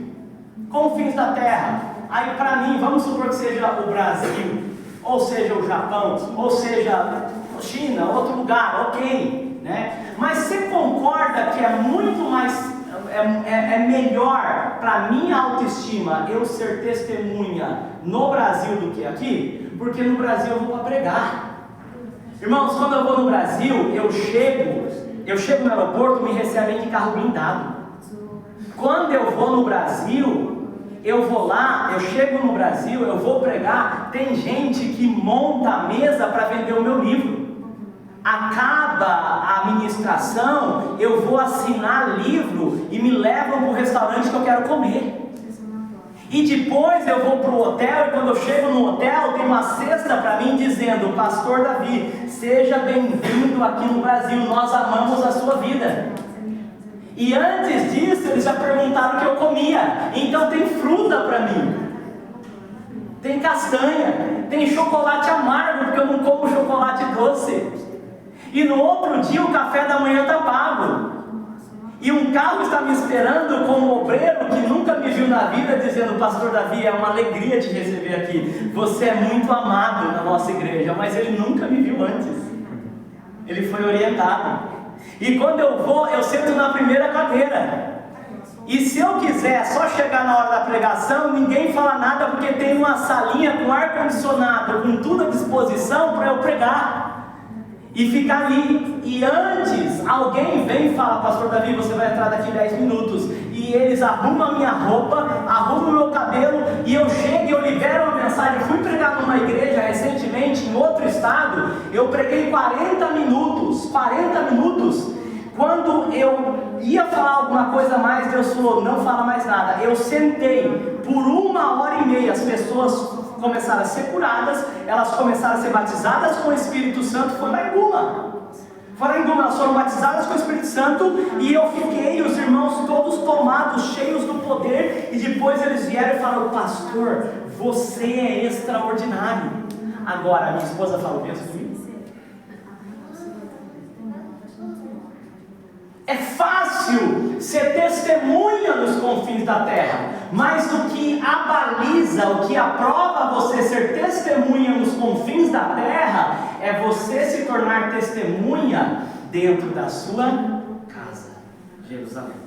confins da terra. Aí, para mim, vamos supor que seja o Brasil, ou seja o Japão, ou seja China, outro lugar, ok, né? Mas você concorda que é muito mais, é melhor para minha autoestima eu ser testemunha no Brasil do que aqui? Porque no Brasil eu vou para pregar. Irmãos, quando eu vou no Brasil, eu chego no aeroporto, me recebem de carro blindado. Quando eu vou no Brasil, eu vou lá, eu chego no Brasil, eu vou pregar, tem gente que monta a mesa para vender o meu livro. Acaba a ministração, eu vou assinar livro e me levam para o restaurante que eu quero comer. E depois eu vou para o hotel, e quando eu chego no hotel, tem uma cesta para mim dizendo: Pastor Davi, seja bem-vindo aqui no Brasil, nós amamos a sua vida. E antes disso, eles já perguntaram o que eu comia. Então tem fruta para mim, tem castanha, tem chocolate amargo, porque eu não como chocolate doce. E no outro dia o café da manhã está pago. E um carro está me esperando com um obreiro que nunca me viu na vida, dizendo: Pastor Davi, é uma alegria te receber aqui. Você é muito amado na nossa igreja. Mas ele nunca me viu antes. Ele foi orientado. E quando eu vou, eu sento na primeira cadeira. E se eu quiser só chegar na hora da pregação, ninguém fala nada, porque tem uma salinha com ar-condicionado, com tudo à disposição para eu pregar. E ficar ali. E antes, alguém vem e fala: Pastor Davi, você vai entrar daqui 10 minutos. E eles arrumam a minha roupa, arrumam o meu cabelo, e eu chego e eu libero uma mensagem. Eu fui pregar numa igreja recentemente, em outro estado. Eu preguei 40 minutos. 40 minutos. Quando eu ia falar alguma coisa a mais, Deus falou: não fala mais nada. Eu sentei por 1h30, as pessoas começaram a ser curadas, elas começaram a ser batizadas com o Espírito Santo. Foi lá em Guma, elas foram batizadas com o Espírito Santo, e eu fiquei, os irmãos todos tomados, cheios do poder. E depois eles vieram e falaram: Pastor, você é extraordinário. Agora a minha esposa falou: pensa comigo. É fácil ser testemunha nos confins da terra, mas o que abaliza, o que aprova você ser testemunha nos confins da terra, é você se tornar testemunha dentro da sua casa, Jerusalém.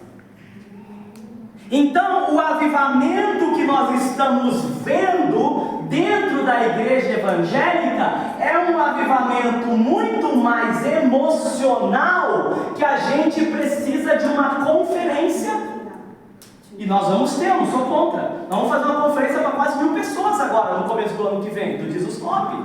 Então, o avivamento que nós estamos vendo dentro da igreja evangélica é um avivamento muito mais emocional, que a gente precisa de uma conferência. E nós vamos ter, eu não sou contra. Nós vamos fazer uma conferência para quase 1000 pessoas agora, no começo do ano que vem, do Jesus Cop.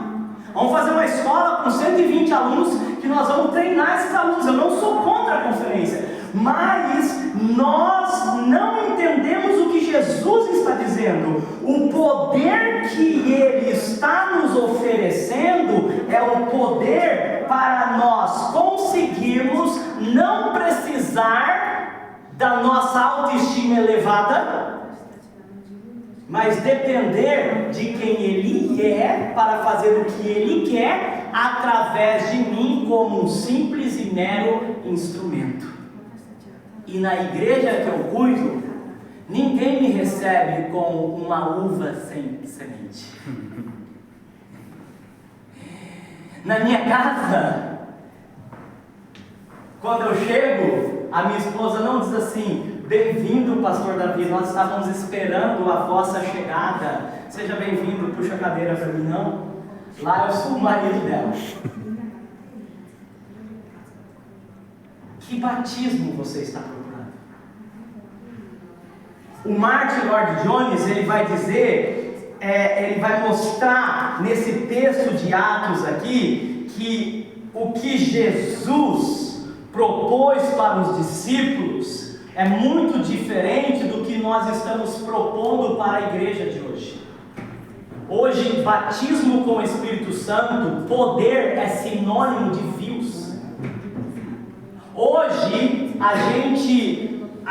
Vamos fazer uma escola com 120 alunos, que nós vamos treinar esses alunos. Eu não sou contra a conferência, mas nós não entendemos o que Jesus está dizendo. O poder que Ele está nos oferecendo é o poder para nós conseguirmos não precisar da nossa autoestima elevada, mas depender de quem Ele é para fazer o que Ele quer através de mim, como um simples e mero instrumento. E na igreja que eu cuido, ninguém me recebe com uma uva sem semente. Na minha casa, quando eu chego, a minha esposa não diz assim: bem-vindo, Pastor Davi, nós estávamos esperando a vossa chegada, seja bem-vindo, puxa a cadeira para mim. Não, lá eu sou o marido dela. Que batismo você está procurando? O Martin Lloyd Jones, ele vai dizer, ele vai mostrar nesse texto de Atos aqui, que o que Jesus propôs para os discípulos é muito diferente do que nós estamos propondo para a igreja de hoje. Hoje, batismo com o Espírito Santo, poder é sinônimo de views. Hoje, a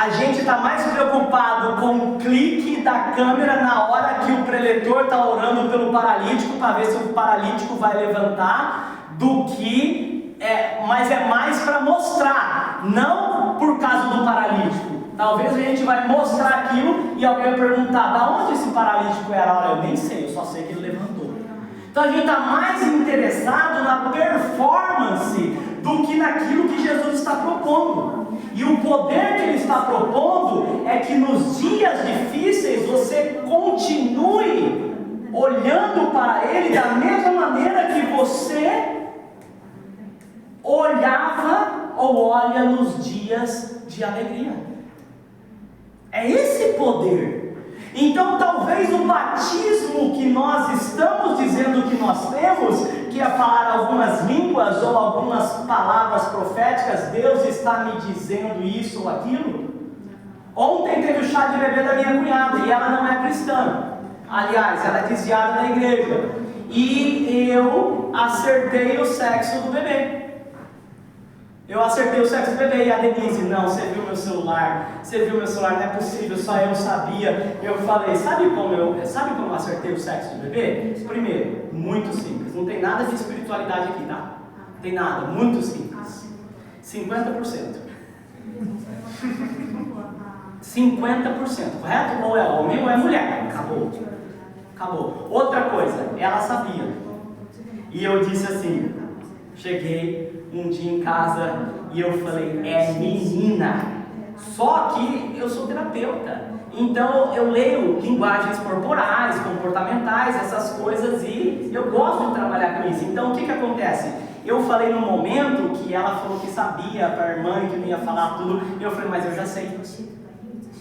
gente está mais preocupado com o clique da câmera na hora que o preletor está orando pelo paralítico, para ver se o paralítico vai levantar, do que... mas é mais para mostrar, não por causa do paralítico. Talvez a gente vai mostrar aquilo e alguém vai perguntar: da onde esse paralítico era? Olha, eu nem sei, eu só sei que ele levantou. Então a gente está mais interessado na performance do que naquilo que Jesus está propondo. E o poder que Ele está propondo é que nos dias difíceis você continue olhando para Ele da mesma maneira que você olhava ou olha nos dias de alegria. É esse poder. Então talvez o batismo que nós estamos dizendo que nós temos, que é falar algumas línguas ou algumas palavras proféticas, Deus está me dizendo isso ou aquilo. Ontem teve o chá de bebê da minha cunhada e ela não é cristã. Aliás, ela é desviada da igreja. E eu acertei o sexo do bebê. Eu acertei o sexo do bebê e a Denise: não, você viu meu celular, não é possível, só eu sabia. Eu falei: sabe como eu acertei o sexo do bebê? Primeiro, muito simples, não tem nada de espiritualidade aqui, tá? Não tem nada, muito simples. 50%. 50%, correto? Ou é homem ou é mulher. Acabou. Outra coisa, ela sabia. E eu disse assim, cheguei um dia em casa e eu falei: é menina. Só que eu sou terapeuta, então eu leio linguagens corporais, comportamentais, essas coisas, e eu gosto de trabalhar com isso. Então o que acontece? Eu falei no momento que ela falou que sabia para a irmã que não ia falar tudo. Eu falei: mas eu já sei.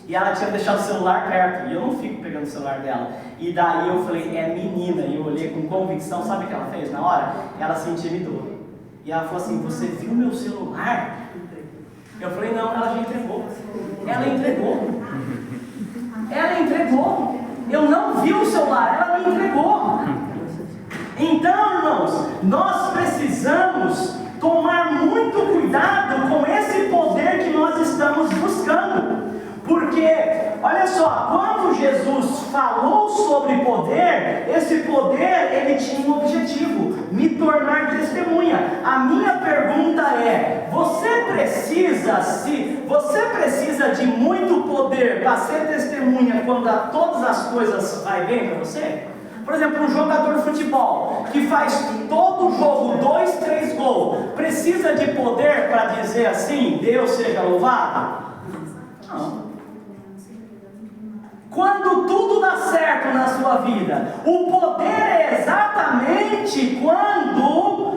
E ela tinha deixado o celular perto, e eu não fico pegando o celular dela. E daí eu falei: é menina. E eu olhei com convicção. Sabe o que ela fez na hora? Ela se intimidou. E ela falou assim: você viu meu celular? Eu falei: não, ela já entregou. Ela entregou. Eu não vi o celular, ela me entregou. Então, irmãos, nós precisamos tomar muito cuidado com esse poder que nós estamos buscando. Porque, olha só, quando Jesus falou sobre poder, esse poder, ele tinha um objetivo: me tornar testemunha. A minha pergunta é: você precisa de muito poder para ser testemunha quando todas as coisas vai bem para você? Por exemplo, um jogador de futebol que faz todo o jogo 2, 3 gols, precisa de poder para dizer assim: Deus seja louvado? Não. Quando tudo dá certo na sua vida, o poder é exatamente quando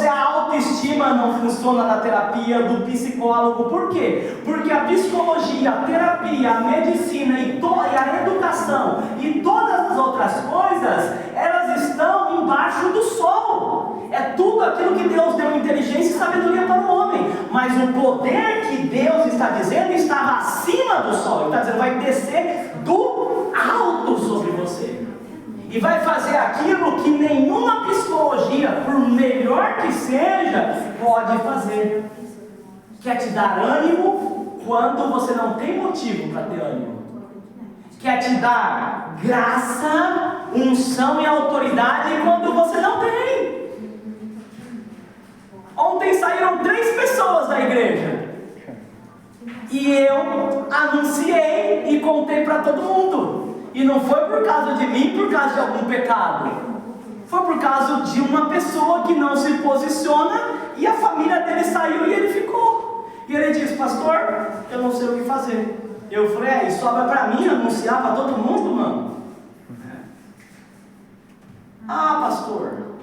a autoestima não funciona na terapia do psicólogo. Por quê? Porque a psicologia, a terapia, a medicina e a educação e todas as outras coisas, elas estão embaixo do sol. É tudo aquilo que Deus deu inteligência e sabedoria para o homem. Mas o poder que Deus está dizendo estava acima do sol. Ele está dizendo: vai descer do alto sobre você. E vai fazer aquilo que nenhuma psicologia, por melhor que seja, pode fazer. Quer te dar ânimo quando você não tem motivo para ter ânimo. Quer te dar graça, unção e autoridade quando você não tem. Ontem saíram 3 pessoas da igreja. E eu anunciei e contei para todo mundo. E não foi por causa de mim, por causa de algum pecado. Foi por causa de uma pessoa que não se posiciona, e a família dele saiu e ele ficou. E ele disse: pastor, eu não sei o que fazer. Eu falei: e sobra para mim anunciar para todo mundo, mano? Ah, pastor,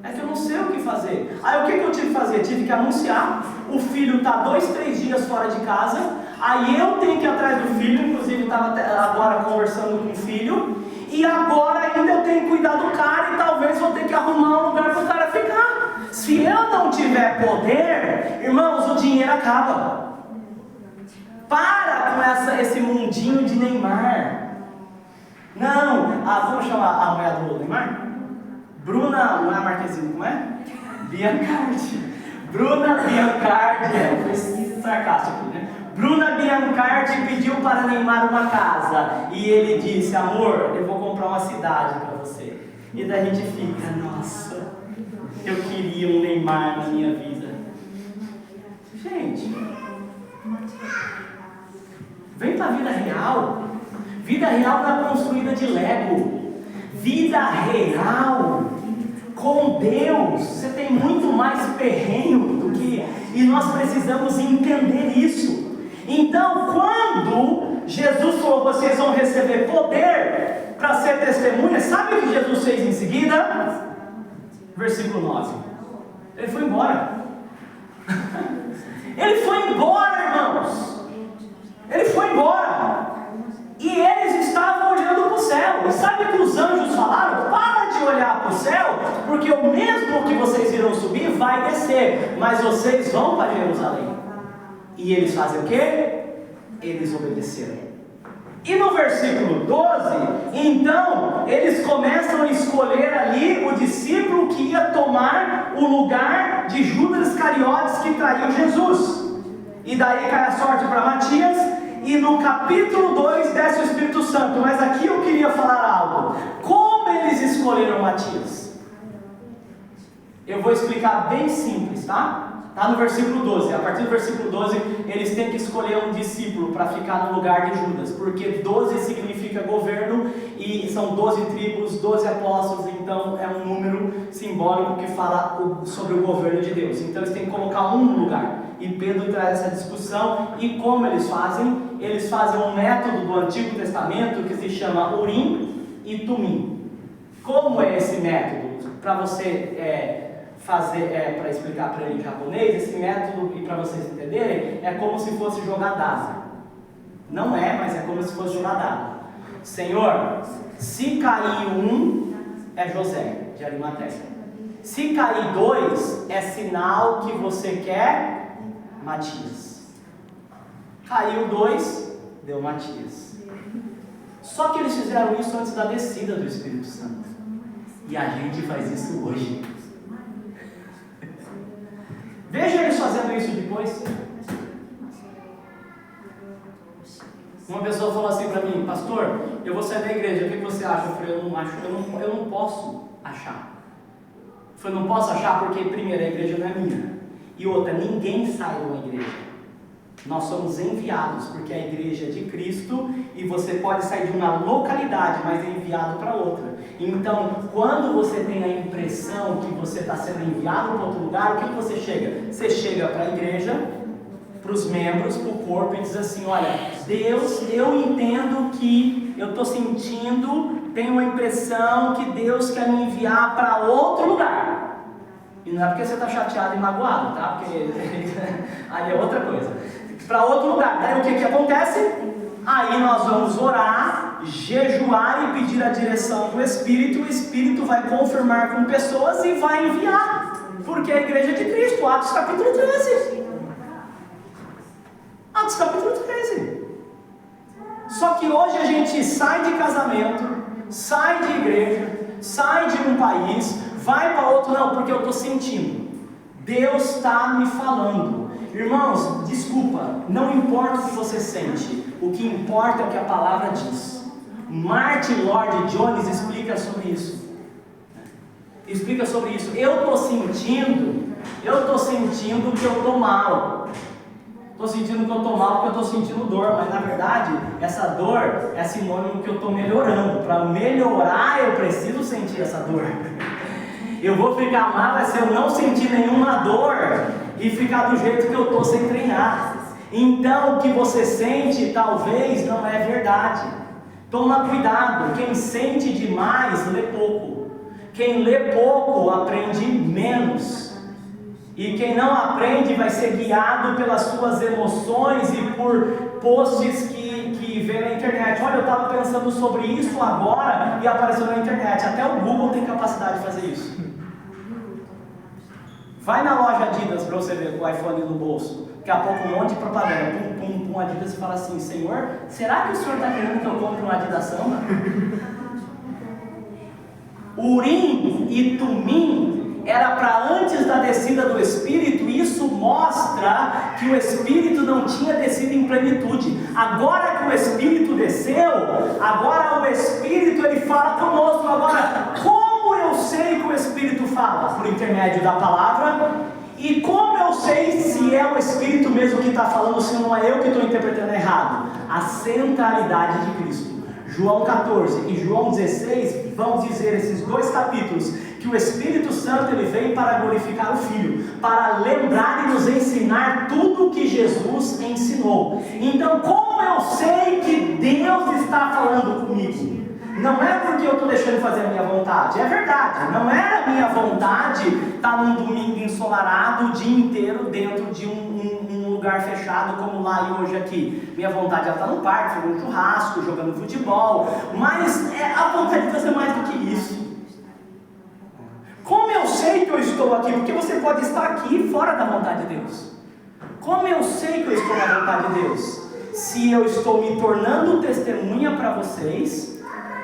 é que eu não sei o que fazer. Aí o que eu tive que fazer? Tive que anunciar. O filho está 2, 3 dias fora de casa. Aí eu tenho que ir atrás do filho. Inclusive estava agora conversando com o filho. E agora ainda eu tenho que cuidar do cara. E talvez vou ter que arrumar um lugar para o cara ficar. Se eu não tiver poder, irmãos, o dinheiro acaba. Para com esse mundinho de Neymar. Não, vamos chamar a mulher do Neymar? Bruna, não é a Marquezine, como é? Biancardi. Bruna Biancardi, foi sarcástico aqui, né? Bruna Biancardi pediu para Neymar uma casa e ele disse: amor, eu vou comprar uma cidade para você. E daí a gente fica: nossa, eu queria um Neymar na minha vida. Gente, vem para a vida real. Vida real não é construída de Lego. Vida real com Deus, você tem muito mais perrenho do que... E nós precisamos entender isso. Então, quando Jesus falou: vocês vão receber poder para ser testemunhas, sabe o que Jesus fez em seguida? Versículo 9. Ele foi embora. Ele foi embora, irmãos. Ele foi embora. E eles estavam olhando para o céu. E sabe o que os anjos falaram? Para de olhar para o céu, porque o mesmo que vocês irão subir vai descer, mas vocês vão para Jerusalém. E eles fazem o quê? Eles obedeceram. E no versículo 12, então, eles começam a escolher ali o discípulo que ia tomar o lugar de Judas Iscariotes, que traiu Jesus. E daí cai a sorte para Matias. E no capítulo 2 desce o Espírito Santo. Mas aqui eu queria falar algo. Como eles escolheram Matias? Eu vou explicar bem simples, tá? Está no versículo 12. A partir do versículo 12, eles têm que escolher um discípulo para ficar no lugar de Judas, porque 12 significa governo e são 12 tribos, 12 apóstolos, então é um número simbólico que fala sobre o governo de Deus. Então eles têm que colocar um no lugar. E Pedro traz essa discussão. E como eles fazem? Eles fazem um método do Antigo Testamento que se chama Urim e Tumim. Como é esse método? Para você para explicar para ele em japonês, esse método, e para vocês entenderem, é como se fosse jogar dado. Não é, mas é como se fosse jogar dado. Senhor, se cair um, é José de Arimateia. Se cair 2, é sinal que você quer Matias. Caiu 2, deu Matias. Só que eles fizeram isso antes da descida do Espírito Santo. E a gente faz isso hoje. Veja eles fazendo isso depois. Uma pessoa falou assim para mim: pastor, eu vou sair da igreja, o que você acha? Eu falei: eu não acho, eu não posso achar. Eu falei: não posso achar porque, primeiro, a igreja não é minha, e outra, ninguém sai de uma igreja. Nós somos enviados, porque a igreja é de Cristo, e você pode sair de uma localidade, mas é enviado para outra. Então, quando você tem a impressão que você está sendo enviado para outro lugar, o que você chega? Você chega para a igreja, para os membros, para o corpo, e diz assim: olha, Deus, eu entendo que eu estou sentindo, tenho uma impressão que Deus quer me enviar para outro lugar. E não é porque você está chateado e magoado, tá? Porque aí é outra coisa. Para outro lugar. Daí o que acontece? Aí nós vamos orar, jejuar e pedir a direção do Espírito. O Espírito vai confirmar com pessoas e vai enviar. Porque a igreja de Cristo, Atos capítulo 13. Atos capítulo 13. Só que hoje a gente sai de casamento, sai de igreja, sai de um país, vai para outro, não, porque eu estou sentindo. Deus está me falando. Irmãos, desculpa, não importa o que você sente, o que importa é o que a palavra diz. Martin Lloyd Jones explica sobre isso. Explica sobre isso. Eu estou sentindo que eu estou mal. Estou sentindo que eu estou mal porque eu estou sentindo dor, mas na verdade essa dor é sinônimo que eu estou melhorando. Para melhorar eu preciso sentir essa dor. Eu vou ficar mal se eu não sentir nenhuma dor e ficar do jeito que eu estou sem treinar. Então o que você sente talvez não é verdade. Toma cuidado, quem sente demais lê pouco. Quem lê pouco aprende menos. E quem não aprende vai ser guiado pelas suas emoções e por posts que vê na internet. Olha, eu estava pensando sobre isso agora e apareceu na internet. Até o Google tem capacidade de fazer isso. Vai na loja Adidas para você ver com o iPhone no bolso. Daqui a pouco um monte de propaganda. Pum, pum, pum, Adidas e fala assim: Senhor, será que o senhor está querendo que eu compre uma Adidas Samba? Urim e Tumim era para antes da descida do Espírito, e isso mostra que o Espírito não tinha descido em plenitude. Agora que o Espírito desceu, agora o Espírito ele fala conosco. Agora, como eu sei que o Espírito fala? Por intermédio da palavra. E como eu sei se é o Espírito mesmo que está falando, se não é eu que estou interpretando errado? A centralidade de Cristo. João 14 e João 16 vão dizer, esses dois capítulos, que o Espírito Santo ele vem para glorificar o Filho, para lembrar e nos ensinar tudo o que Jesus ensinou. Então, como eu sei que Deus está falando comigo? Não é porque eu estou deixando fazer a minha vontade, é verdade, não era a minha vontade estar num domingo ensolarado o dia inteiro dentro de um lugar fechado como lá e hoje aqui. Minha vontade é estar no parque, fazendo um churrasco, jogando futebol, mas a vontade de Deus é mais do que isso. Como eu sei que eu estou aqui? Porque você pode estar aqui fora da vontade de Deus. Como eu sei que eu estou na vontade de Deus? Se eu estou me tornando testemunha para vocês.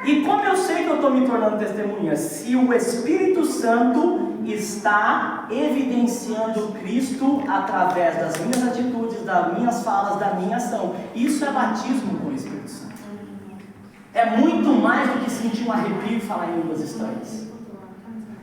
E como eu sei que eu estou me tornando testemunha? Se o Espírito Santo está evidenciando Cristo através das minhas atitudes, das minhas falas, da minha ação. Isso é batismo com o Espírito Santo. É muito mais do que sentir um arrepio e falar em línguas estranhas.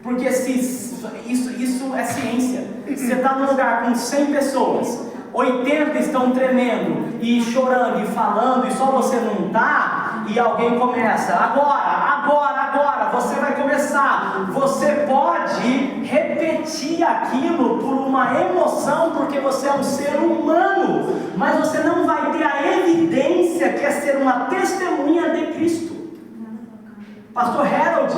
Porque se isso é ciência. Você está num lugar com 100 pessoas, 80 estão tremendo e chorando e falando, e só você não está, e alguém começa, agora, você vai começar. Você pode repetir aquilo por uma emoção, porque você é um ser humano, mas você não vai ter a evidência que é ser uma testemunha de Cristo. Pastor Harold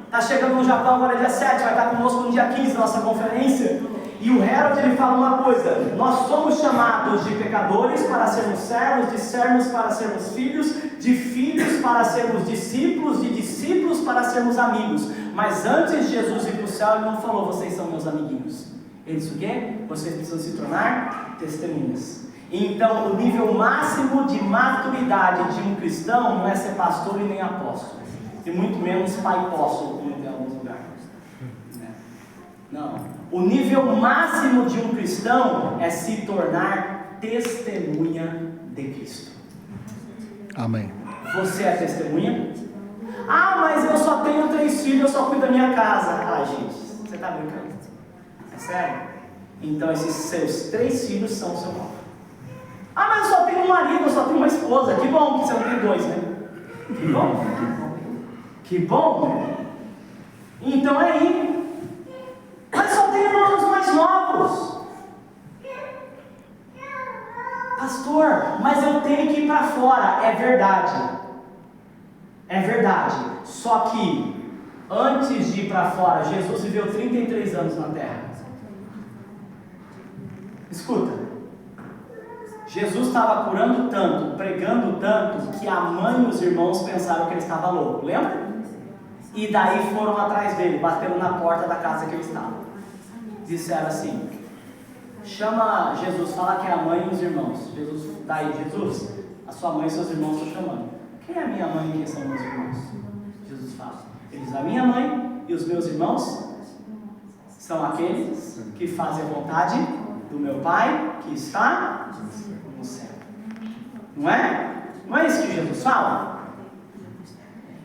está chegando no Japão agora dia 7, vai estar conosco no dia 15 da nossa conferência. E o Harold ele fala uma coisa: nós somos chamados de pecadores para sermos servos, de servos para sermos filhos, de filhos para sermos discípulos, de discípulos para sermos amigos. Mas antes de Jesus ir para o céu, ele não falou: vocês são meus amiguinhos. Ele disse o quê? Vocês precisam se tornar testemunhas. Então o nível máximo de maturidade de um cristão não é ser pastor e nem apóstolo, e muito menos pai apóstolo, como tem em alguns lugares. Não. O nível máximo de um cristão é se tornar testemunha de Cristo. Amém. Você é testemunha? Ah, mas eu só tenho 3 filhos, eu só cuido da minha casa. Ah, gente, você está brincando? É sério? Então esses seus 3 filhos são o seu nome. Ah, mas eu só tenho um marido, eu só tenho uma esposa. Que bom que você não tem 2, né? Que bom. Que bom. Então aí, mas só tem irmãos mais novos. Pastor, mas eu tenho que ir para fora. É verdade. É verdade. Só que antes de ir para fora, Jesus viveu 33 anos na terra. Escuta. Jesus estava curando tanto, pregando tanto, que a mãe e os irmãos pensaram que ele estava louco. Lembra? E daí foram atrás dele, bateram na porta da casa que ele estava. Disseram assim: chama Jesus, fala que é a mãe e os irmãos. Jesus, a sua mãe e seus irmãos estão chamando. Quem é a minha mãe e quem são meus irmãos? Jesus fala: ele diz: a minha mãe e os meus irmãos são aqueles que fazem a vontade do meu Pai que está no céu. Não é? Não é isso que Jesus fala?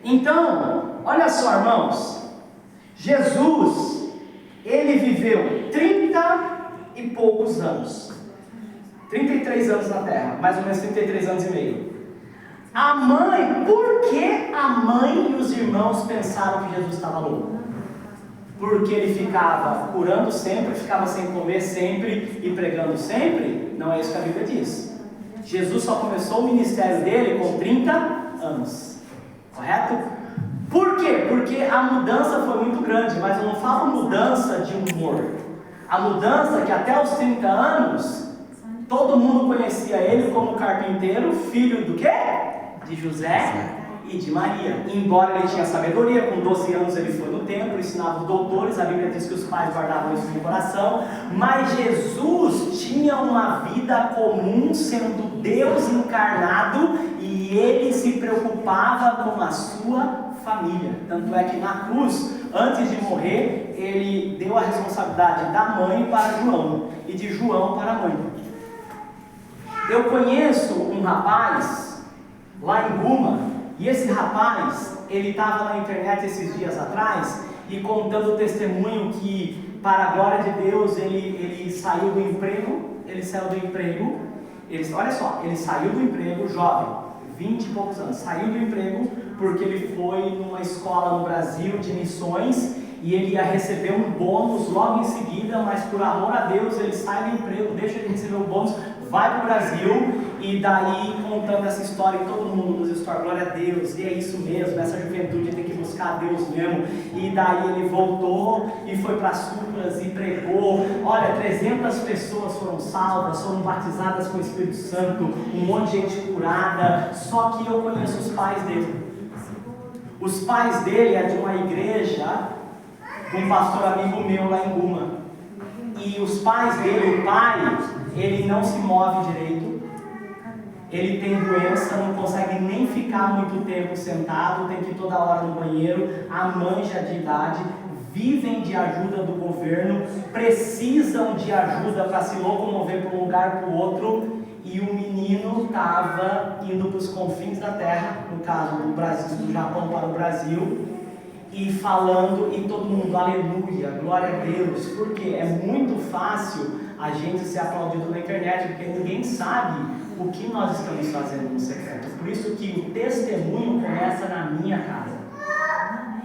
Então, olha só, irmãos, Jesus, ele viveu 30 e poucos anos, 33 anos na terra, mais ou menos 33 anos e meio. A mãe, por que a mãe e os irmãos pensaram que Jesus estava louco? Porque ele ficava curando sempre, ficava sem comer sempre e pregando sempre? Não é isso que a Bíblia diz. Jesus só começou o ministério dele com 30 anos. Correto? Por quê? Porque a mudança foi muito grande, mas eu não falo mudança de humor. A mudança que até os 30 anos, todo mundo conhecia ele como carpinteiro, filho do quê? De José e de Maria. Embora ele tinha sabedoria, com 12 anos ele foi no templo, ensinava os doutores, a Bíblia diz que os pais guardavam isso no coração, mas Jesus tinha uma vida comum, sendo Deus encarnado, e ele se preocupava com a sua família. Tanto é que na cruz, antes de morrer, ele deu a responsabilidade da mãe para João e de João para a mãe. Eu conheço um rapaz lá em Guma, e esse rapaz, ele estava na internet esses dias atrás e contando o testemunho que, para a glória de Deus, ele saiu do emprego. Olha só, ele saiu do emprego jovem, 20 e poucos anos, saiu do emprego porque ele foi numa escola no Brasil de missões e ele ia receber um bônus logo em seguida, mas por amor a Deus ele sai do emprego, deixa de receber o bônus, vai para o Brasil, e daí contando essa história, e todo mundo nos stories, glória a Deus, e é isso mesmo, essa juventude tem que buscar a Deus mesmo. E daí ele voltou e foi para as Supras e pregou. Olha, 300 pessoas foram salvas, foram batizadas com o Espírito Santo, um monte de gente curada. Só que eu conheço os pais dele. Os pais dele é de uma igreja, um pastor amigo meu lá em Guma. E os pais dele, o pai, ele não se move direito, ele tem doença, não consegue nem ficar muito tempo sentado, tem que ir toda hora no banheiro. A mãe já de idade, vivem de ajuda do governo, precisam de ajuda para se locomover para um lugar para o outro, e o menino estava indo para os confins da terra, no caso do Brasil, do Japão para o Brasil, e falando, e todo mundo, aleluia, glória a Deus, porque é muito fácil a gente ser aplaudido na internet, porque ninguém sabe o que nós estamos fazendo no secreto. Por isso que o testemunho começa na minha casa.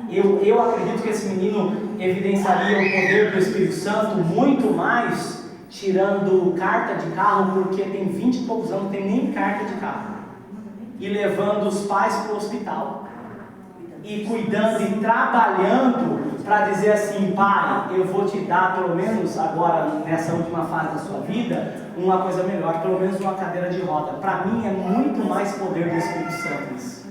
Eu acredito que esse menino evidenciaria o poder do Espírito Santo muito mais tirando carta de carro, porque tem 20 e poucos anos, não tem nem carta de carro, e levando os pais para o hospital, e cuidando e trabalhando para dizer assim: pai, eu vou te dar pelo menos agora, nessa última fase da sua vida, uma coisa melhor, pelo menos uma cadeira de roda. Para mim é muito mais poder do Espírito Santo isso.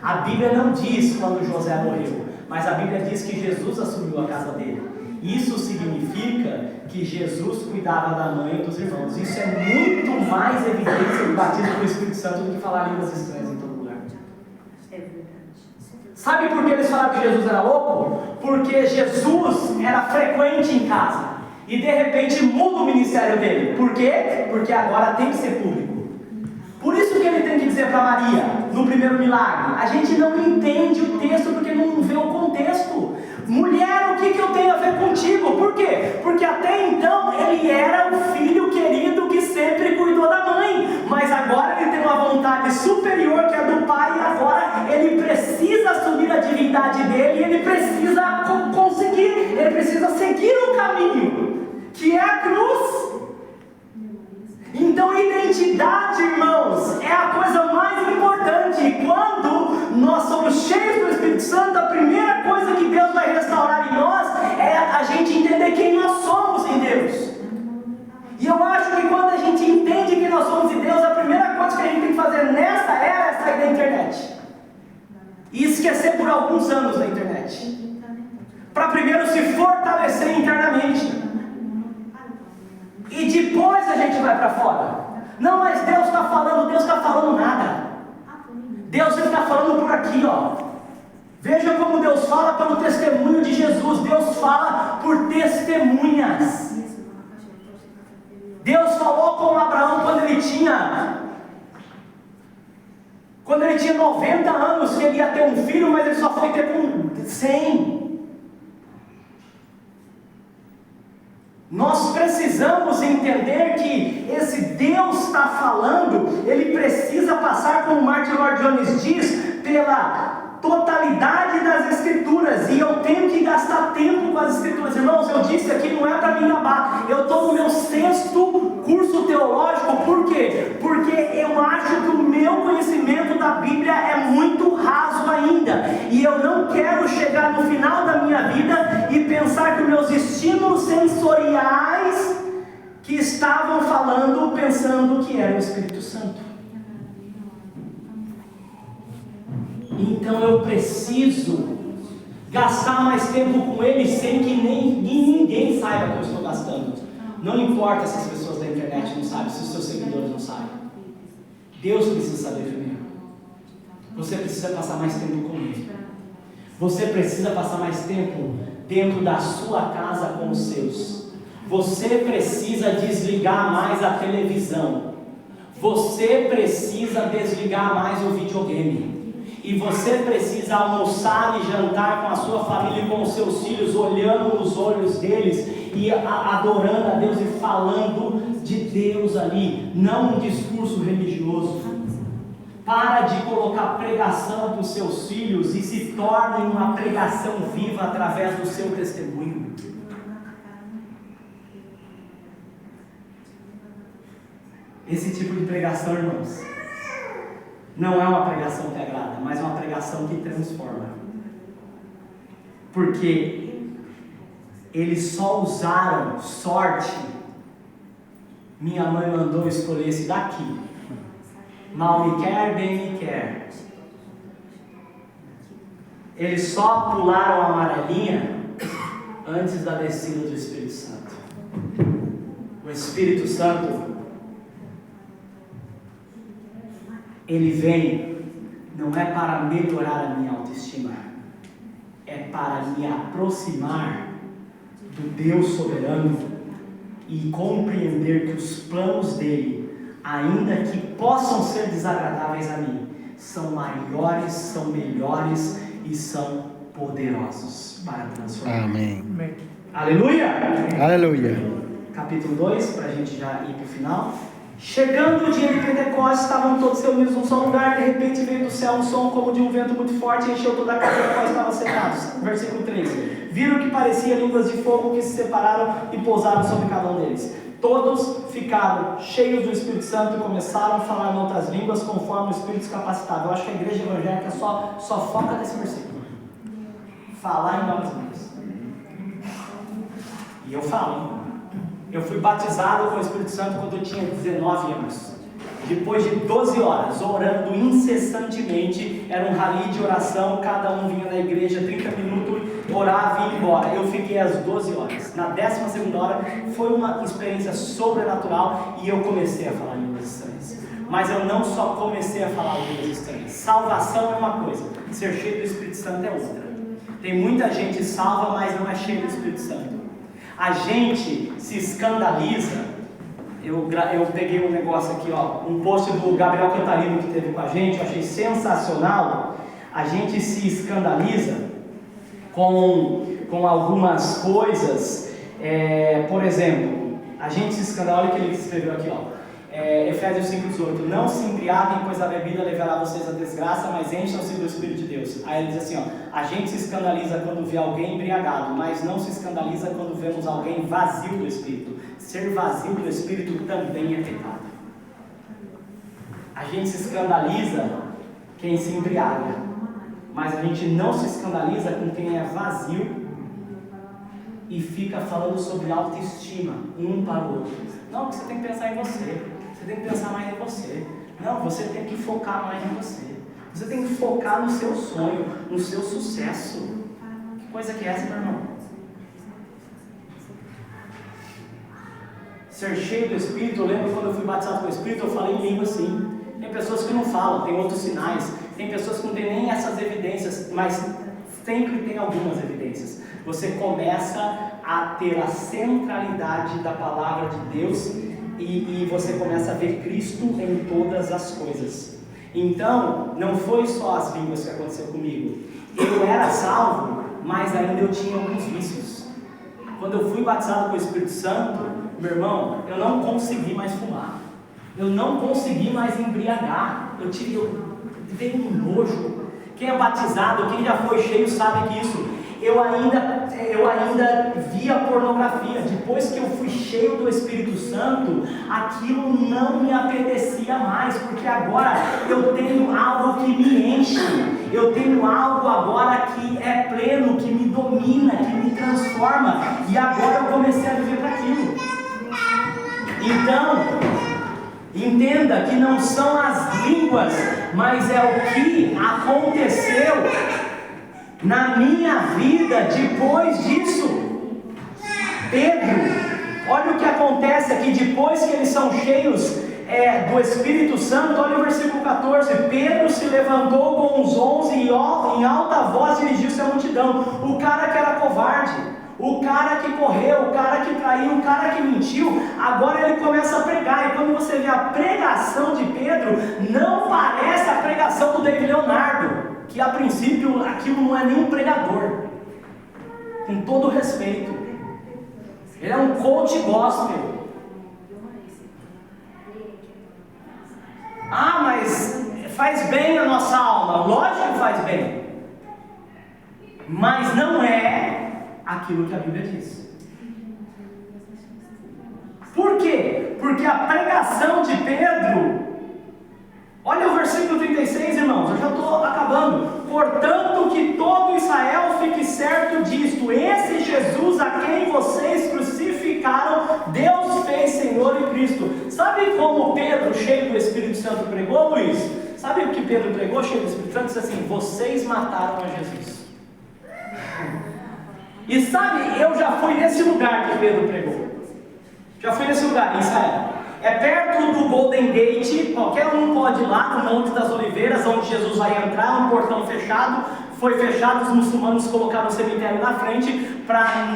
A Bíblia não diz quando José morreu, mas a Bíblia diz que Jesus assumiu a casa dele. Isso significa que Jesus cuidava da mãe e dos irmãos. Isso é muito mais evidência do batismo do Espírito Santo do que falar línguas estranhas em todo lugar. É verdade. Sabe por que eles falaram que Jesus era louco? Porque Jesus era frequente em casa e de repente muda o ministério dele. Por quê? Porque agora tem que ser público. Por isso que ele tem que dizer para Maria, no primeiro milagre, a gente não entende o texto porque não vê o contexto. Mulher, o que eu tenho a ver contigo? Por quê? Porque até então ele era o filho querido que sempre cuidou da mãe, mas agora ele tem uma vontade superior que é do pai, e agora ele precisa assumir a divindade dele, e ele precisa conseguir, ele precisa seguir o caminho, que é a cruz. Então, identidade, irmãos, é a coisa mais importante. E quando nós somos cheios do Espírito Santo, a primeira coisa que Deus vai restaurar em nós é a gente entender quem nós somos em Deus. E eu acho que quando a gente entende quem nós somos em Deus, a primeira coisa que a gente tem que fazer nessa era é sair da internet e esquecer por alguns anos da internet, para primeiro se fortalecer internamente. E depois a gente vai para fora. Não, mas Deus está falando nada. Deus está falando por aqui, ó. Veja como Deus fala pelo testemunho de Jesus. Deus fala por testemunhas. Deus falou com Abraão quando ele tinha 90 anos, que ele ia ter um filho, mas ele só foi ter com 100. Nós precisamos entender que esse Deus está falando, ele precisa passar, como Martin Lloyd Jones diz, pela totalidade das Escrituras, e eu tenho que gastar tempo com as Escrituras. Irmãos, eu disse aqui, não é para me gabar, eu estou no meu 6º curso teológico. Por quê? Porque eu acho que o meu conhecimento da Bíblia é muito raso ainda, e eu não quero chegar no final da minha vida e pensar que os meus estímulos sensoriais que estavam falando, pensando que era o Espírito Santo. Então eu preciso gastar mais tempo com ele sem que ninguém saiba que eu estou gastando. Não importa se as pessoas da internet não sabem, se os seus seguidores não sabem. Deus precisa saber primeiro. Você precisa passar mais tempo com ele. Você precisa passar mais tempo dentro da sua casa com os seus. Você precisa desligar mais a televisão. Você precisa desligar mais o videogame. E você precisa almoçar e jantar com a sua família e com os seus filhos, olhando nos olhos deles e adorando a Deus e falando de Deus ali, não um discurso religioso. Para de colocar pregação para os seus filhos e se torne uma pregação viva através do seu testemunho. Esse tipo de pregação, irmãos, não é uma pregação que agrada, mas é uma pregação que transforma. Porque eles só usaram sorte. Minha mãe mandou escolher esse daqui. Mal me quer, bem me quer. Eles só pularam a amarelinha antes da descida do Espírito Santo. O Espírito Santo, ele vem, não é para melhorar a minha autoestima, é para me aproximar do Deus soberano e compreender que os planos dele, ainda que possam ser desagradáveis a mim, são maiores, são melhores e são poderosos para transformar. Amém. Aleluia! Aleluia. Capítulo 2, para a gente já ir para o final. Chegando o dia de Pentecostes, estavam todos reunidos num só lugar. De repente veio do céu um som como de um vento muito forte e encheu toda a casa na qual estavam sentados. Versículo 13. Viram que parecia línguas de fogo que se separaram e pousaram sobre cada um deles. Todos ficaram cheios do Espírito Santo e começaram a falar em outras línguas conforme o Espírito os capacitava. Eu acho que a igreja evangélica só foca nesse versículo. Falar em novas línguas. E eu falo. Eu fui batizado com o Espírito Santo quando eu tinha 19 anos. Depois de 12 horas, orando incessantemente, era um rally de oração, cada um vinha na igreja, 30 minutos, orava e ia embora. Eu fiquei às 12 horas. Na 12ª hora, foi uma experiência sobrenatural e eu comecei a falar línguas estranhas. Mas eu não só comecei a falar línguas estranhas. Salvação é uma coisa, ser cheio do Espírito Santo é outra. Tem muita gente salva, mas não é cheio do Espírito Santo. A gente se escandaliza. Eu peguei um negócio aqui, ó, um post do Gabriel Cantarino que teve com a gente, eu achei sensacional. A gente se escandaliza com algumas coisas. Por exemplo, a gente se escandaliza, olha o que ele escreveu aqui, ó. Efésios 5,18. Não se embriaguem, pois a bebida levará vocês à desgraça, mas encham-se do Espírito de Deus. Aí ele diz assim, ó, a gente se escandaliza quando vê alguém embriagado, mas não se escandaliza quando vemos alguém vazio do Espírito. Ser vazio do Espírito também é pecado. A gente se escandaliza quem se embriaga, mas a gente não se escandaliza com quem é vazio e fica falando sobre autoestima um para o outro. Não, porque você tem que pensar em você. Você tem que pensar mais em você. Não, você tem que focar mais em você. Você tem que focar no seu sonho, no seu sucesso. Que coisa que é essa, meu irmão? Ser cheio do Espírito, eu lembro quando eu fui batizado com o Espírito, eu falei em língua assim. Tem pessoas que não falam, tem outros sinais. Tem pessoas que não têm nem essas evidências, mas sempre tem algumas evidências. Você começa a ter a centralidade da palavra de Deus e você começa a ver Cristo em todas as coisas. Então, não foi só as línguas que aconteceu comigo. Eu era salvo, mas ainda eu tinha alguns vícios. Quando eu fui batizado com o Espírito Santo, meu irmão, eu não consegui mais fumar. Eu não consegui mais embriagar. Eu tive um nojo. Quem é batizado, quem já foi cheio sabe que isso. Eu ainda via pornografia. Depois que eu fui cheio do Espírito Santo, aquilo não me apetecia mais, porque agora eu tenho algo que me enche, eu tenho algo agora que é pleno, que me domina, que me transforma, e agora eu comecei a viver para aquilo. Então, entenda que não são as línguas, mas é o que aconteceu na minha vida depois disso. Pedro, olha o que acontece aqui, depois que eles são cheios do Espírito Santo, olha o versículo 14. Pedro se levantou com os 11 e em alta voz dirigiu-se à multidão. O cara que era covarde, o cara que correu, o cara que traiu, o cara que mentiu, agora ele começa a pregar. E quando você vê a pregação de Pedro, não parece a pregação do David Leonardo, que a princípio aquilo não é nenhum pregador, com todo respeito, ele é um coach gospel. Ah, mas faz bem a nossa alma. Lógico que faz bem, mas não é aquilo que a Bíblia diz. Por quê? Porque a pregação de Pedro, olha o versículo 36, irmãos, eu já estou acabando. Portanto, que todo Israel fique certo disto: esse Jesus a quem vocês crucificaram, Deus fez Senhor e Cristo. Sabe como Pedro, cheio do Espírito Santo, pregou, Luiz? Sabe o que Pedro pregou, cheio do Espírito Santo? Disse assim: vocês mataram a Jesus. E sabe, eu já fui nesse lugar que Pedro pregou. Já fui nesse lugar, em Israel. É perto do Golden Gate, qualquer um pode ir lá, no Monte das Oliveiras, onde Jesus vai entrar, um portão fechado. Foi fechado, os muçulmanos colocaram o cemitério na frente, para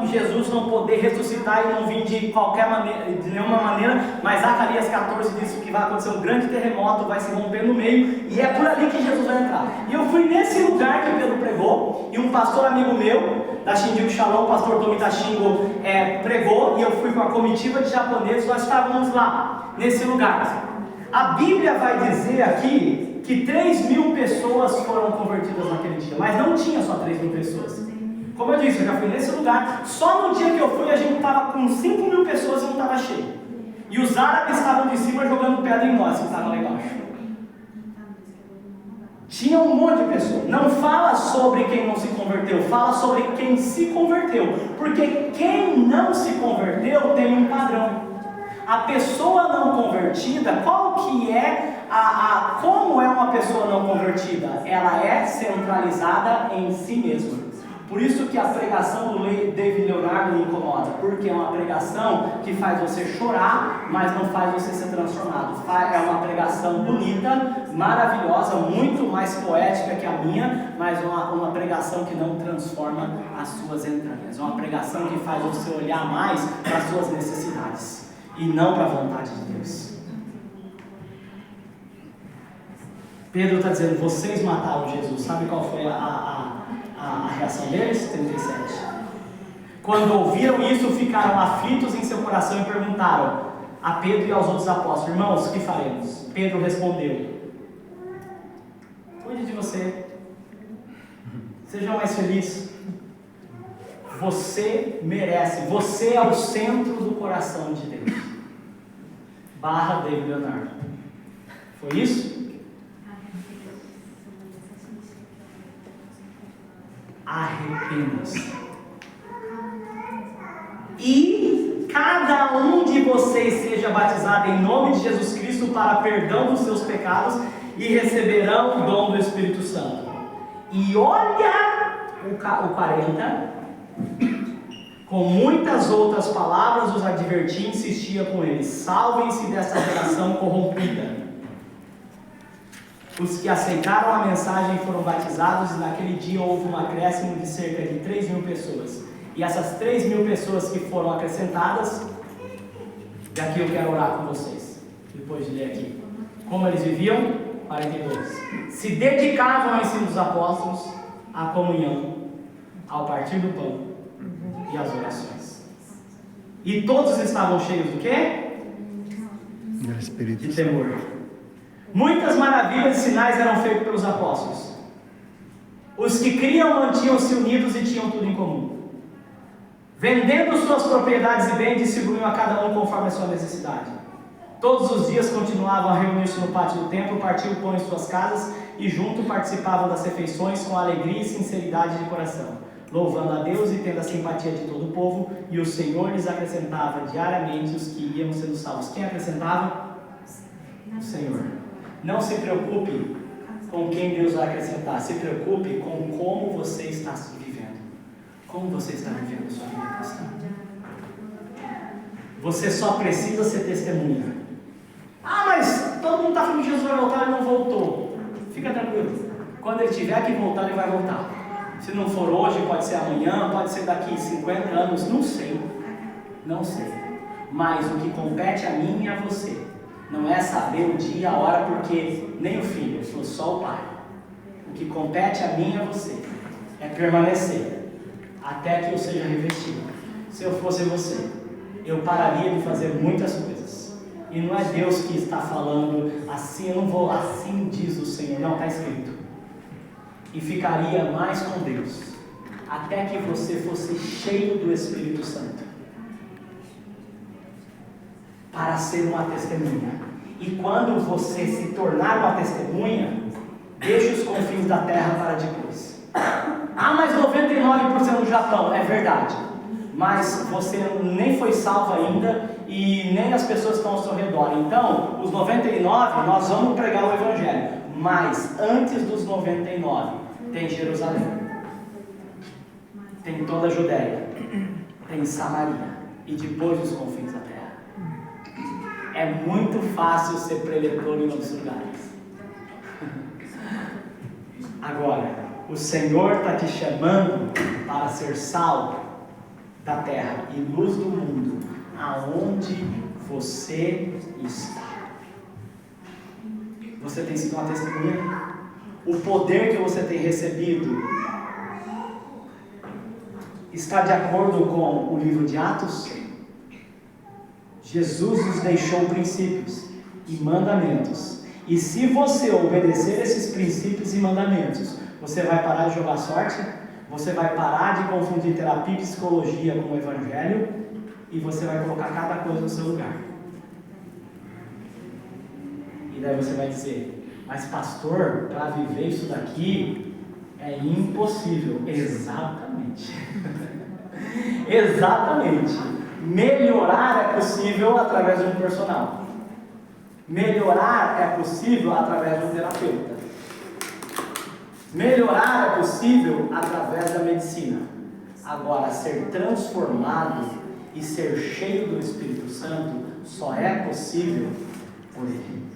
Jesus não poder ressuscitar e não vir de qualquer maneira, de nenhuma maneira. Mas Zacarias 14 diz que vai acontecer um grande terremoto, vai se romper no meio, e é por ali que Jesus vai entrar. E eu fui nesse lugar que Pedro pregou, e um pastor amigo meu, da Shinjuku Shalom, o pastor Tomi Tashingo, pregou, e eu fui com a comitiva de japoneses. Nós estávamos lá, nesse lugar. A Bíblia vai dizer aqui que 3.000 pessoas foram convertidas naquele dia, mas não tinha só 3.000 pessoas. Como eu disse, eu já fui nesse lugar. Só no dia que eu fui, a gente estava com 5.000 pessoas e não estava cheio. E os árabes estavam de cima jogando pedra em nós, que estavam lá embaixo. Tinha um monte de pessoas. Não fala sobre quem não se converteu, fala sobre quem se converteu. Porque quem não se converteu tem um padrão. A pessoa não convertida, qual que é como é uma pessoa não convertida? Ela é centralizada em si mesma. Por isso que a pregação do David Leonardo me incomoda, porque é uma pregação que faz você chorar, mas não faz você ser transformado. É uma pregação bonita, maravilhosa, muito mais poética que a minha, mas uma pregação que não transforma as suas entranhas. É uma pregação que faz você olhar mais para as suas necessidades e não para a vontade de Deus. Pedro está dizendo: vocês mataram Jesus. Sabe qual foi a reação deles? 37. Quando ouviram isso, ficaram aflitos em seu coração e perguntaram a Pedro e aos outros apóstolos: irmãos, o que faremos? Pedro respondeu: cuide de você, seja mais feliz. Você merece, você é o centro do coração de Deus. David Leonardo. Foi isso? Arrependa-se. E cada um de vocês seja batizado em nome de Jesus Cristo para perdão dos seus pecados e receberão o dom do Espírito Santo. E olha o 40. Com muitas outras palavras os advertia e insistia com eles: salvem-se dessa geração corrompida. Os que aceitaram a mensagem foram batizados, e naquele dia houve um acréscimo de cerca de 3.000 pessoas. E essas 3.000 pessoas que foram acrescentadas, e aqui eu quero orar com vocês, depois de ler aqui. Como eles viviam? 42. Se dedicavam ao ensino dos apóstolos, à comunhão, ao partir do pão e às orações. E todos estavam cheios do quê? De temor. Muitas maravilhas e sinais eram feitos pelos apóstolos. Os que criam mantinham-se unidos e tinham tudo em comum. Vendendo suas propriedades e bens, distribuíam a cada um conforme a sua necessidade. Todos os dias continuavam a reunir-se no pátio do templo, partiam o pão em suas casas e junto participavam das refeições com alegria e sinceridade de coração, louvando a Deus e tendo a simpatia de todo o povo, e o Senhor lhes acrescentava diariamente os que iam sendo salvos. Quem acrescentava? O Senhor. Não se preocupe com quem Deus vai acrescentar, se preocupe com como você está vivendo. Como você está vivendo a sua vida cristã. Você só precisa ser testemunha. mundo está falando que Jesus vai voltar, ele não voltou. Fica tranquilo. Quando ele tiver que voltar, ele vai voltar. Se não for hoje, pode ser amanhã, pode ser daqui 50 anos, não sei. Não sei. Mas o que compete a mim e a você não é saber o dia, a hora, porque nem o filho, eu sou só o pai. O que compete a mim e a você é permanecer até que eu seja revestido. Se eu fosse você, eu pararia de fazer muitas coisas. E não é Deus que está falando assim, eu não vou, assim diz o Senhor, não, está escrito. E ficaria mais com Deus, até que você fosse cheio do Espírito Santo, para ser uma testemunha. E quando você se tornar uma testemunha, deixe os confins da terra para depois. Ah, mas 99% do Japão, é verdade. Mas você nem foi salvo ainda e nem as pessoas estão ao seu redor. Então, os 99, nós vamos pregar o Evangelho. Mas antes dos 99, tem Jerusalém, tem toda a Judéia, tem Samaria e depois os confins da terra. É muito fácil ser preletor em outros lugares. Agora, o Senhor está te chamando para ser sal da terra e luz do mundo, aonde você está. Você tem sido uma testemunha? O poder que você tem recebido está de acordo com o livro de Atos? Jesus nos deixou princípios e mandamentos. E se você obedecer esses princípios e mandamentos, você vai parar de jogar sorte? Você vai parar de confundir terapia e psicologia com o Evangelho? E você vai colocar cada coisa no seu lugar. E daí você vai dizer: mas pastor, para viver isso daqui é impossível. Exatamente. Exatamente. Melhorar é possível através de um personal. Melhorar é possível através de um terapeuta. Melhorar é possível através da medicina. Agora, ser transformado e ser cheio do Espírito Santo só é possível por Ele.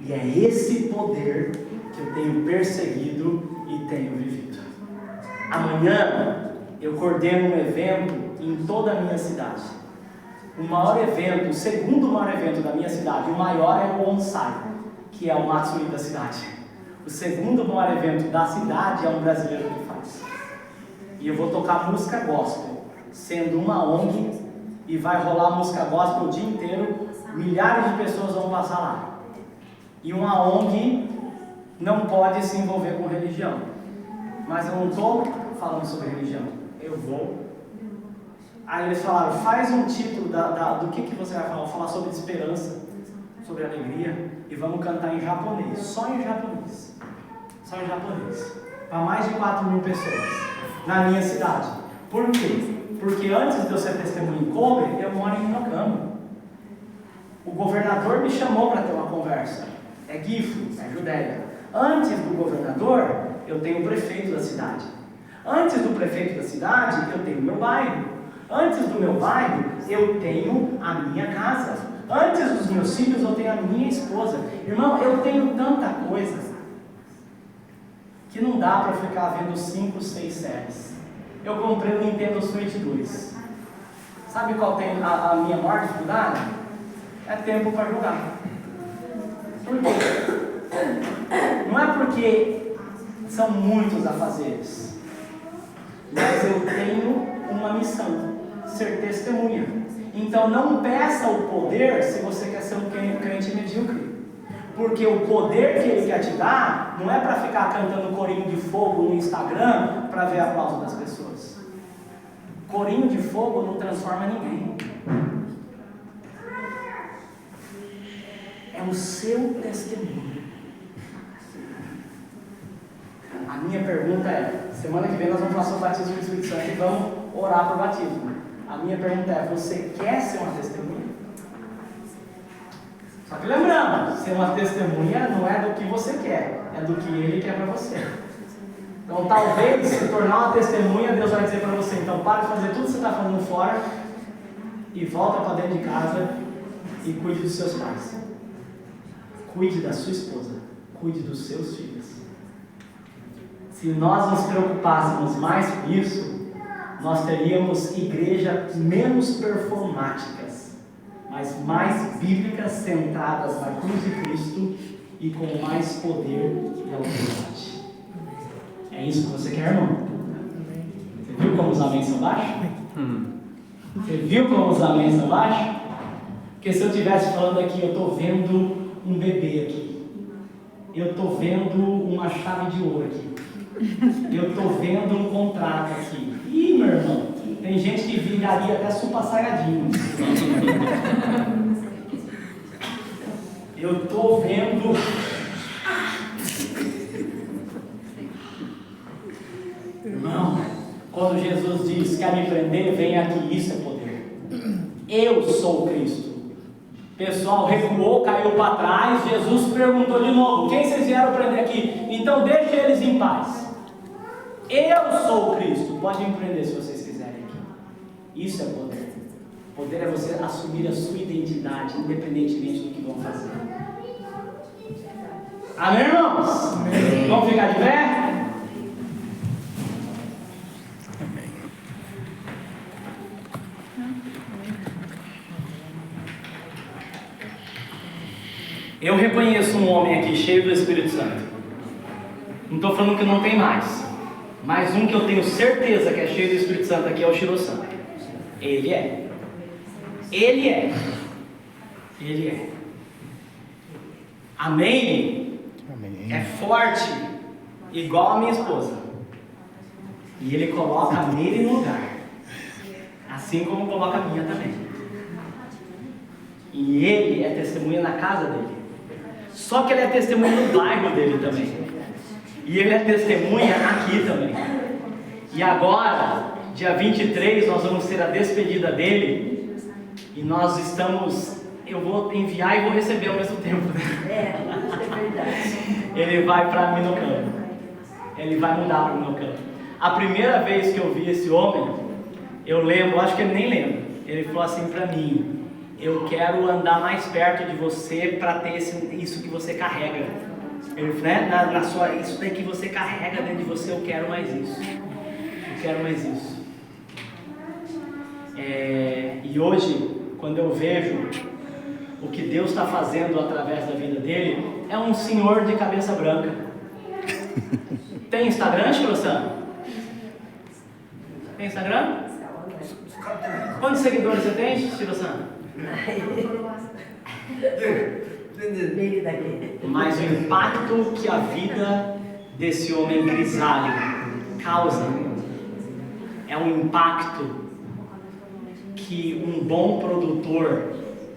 E é esse poder que eu tenho perseguido e tenho vivido. Amanhã eu coordeno um evento em toda a minha cidade. O maior evento, o segundo maior evento da minha cidade, o maior é o Onsai, que é o Matsuri da cidade. O segundo maior evento da cidade é um brasileiro que faz. E eu vou tocar música gospel, sendo uma ONG, e vai rolar música gospel o dia inteiro, milhares de pessoas vão passar lá. E uma ONG não pode se envolver com religião. Mas eu não estou falando sobre religião. Eu vou. Aí eles falaram: faz um título do que você vai falar. Eu vou falar sobre esperança, sobre alegria. E vamos cantar em japonês. Só em japonês. Só em japonês. Para mais de 4.000 pessoas. Na minha cidade. Por quê? Porque antes de eu ser testemunha em Kobe, eu moro em Minokama. O governador me chamou para ter uma conversa. É Gifu, é Judéia. Antes do governador, eu tenho o prefeito da cidade. Antes do prefeito da cidade, eu tenho o meu bairro. Antes do meu bairro, eu tenho a minha casa. Antes dos meus filhos, eu tenho a minha esposa. Irmão, eu tenho tanta coisa que não dá para ficar vendo 5, 6 séries. Eu comprei o Nintendo Switch 2. Sabe qual tem a minha maior dificuldade? É tempo para jogar. Por quê? Não é porque são muitos afazeres, mas eu tenho uma missão: ser testemunha. Então não peça o poder se você quer ser um crente medíocre, porque o poder que Ele quer te dar não é para ficar cantando corinho de fogo no Instagram para ver aplauso das pessoas. Corinho de fogo não transforma ninguém. É o seu testemunho. A minha pergunta é: semana que vem nós vamos falar sobre o batismo do Espírito Santo e vamos orar por batismo. A minha pergunta é: você quer ser uma testemunha? Só que lembrando, ser uma testemunha não é do que você quer, é do que Ele quer para você. Então talvez se tornar uma testemunha, Deus vai dizer para você: então para de fazer tudo que você está fazendo fora e volta para dentro de casa e cuide dos seus pais. cuide da sua esposa, cuide dos seus filhos. Se nós nos preocupássemos mais com isso, nós teríamos igrejas menos performáticas, mas mais bíblicas, centradas na cruz de Cristo e com mais poder e autoridade. É isso que você quer, irmão? Você viu como os amém são baixos? Você viu como os amém são baixos? Porque se eu estivesse falando aqui, eu estou vendo um bebê aqui. Eu estou vendo uma chave de ouro aqui. Eu estou vendo um contrato aqui. Ih, meu irmão, tem gente que viraria até supa saiadinho. Eu estou vendo... Irmão, quando Jesus diz, quer me prender, vem aqui, isso é poder. Eu sou Cristo. O pessoal recuou, caiu para trás, Jesus perguntou de novo, quem vocês vieram prender aqui? Então deixe eles em paz. Eu sou Cristo, pode me prender se vocês quiserem aqui. Isso é poder. Poder é você assumir a sua identidade, independentemente do que vão fazer. Amém, irmãos? Amém. Vamos ficar de pé? Eu reconheço um homem aqui cheio do Espírito Santo. Não estou falando que não tem mais. Mas um que eu tenho certeza que é cheio do Espírito Santo aqui é o Shiro-san. Ele é. Ele é. Ele é. Amém? É forte, igual a minha esposa. E ele coloca a nele no lugar. Assim como coloca a minha também. E ele é testemunha na casa dele. Só que ele é testemunha no bairro dele também. E ele é testemunha aqui também. E agora, dia 23, nós vamos ter a despedida dele. E nós estamos... Eu vou enviar e vou receber ao mesmo tempo. É verdade. Ele vai para Minocampo. Ele vai mudar para Minocampo. A primeira vez que eu vi esse homem, eu lembro, acho que ele nem lembra. Ele falou assim para mim: eu quero andar mais perto de você para ter isso que você carrega. Ele falou, né? Isso daí que você carrega dentro de você, eu quero mais isso. Eu quero mais isso. E hoje, quando eu vejo o que Deus está fazendo através da vida dele, é um senhor de cabeça branca. Tem Instagram, Shiro-san? Tem Instagram? Quantos seguidores você tem, Shiro-san? Mas o impacto que a vida desse homem grisalho causa é um impacto que um bom produtor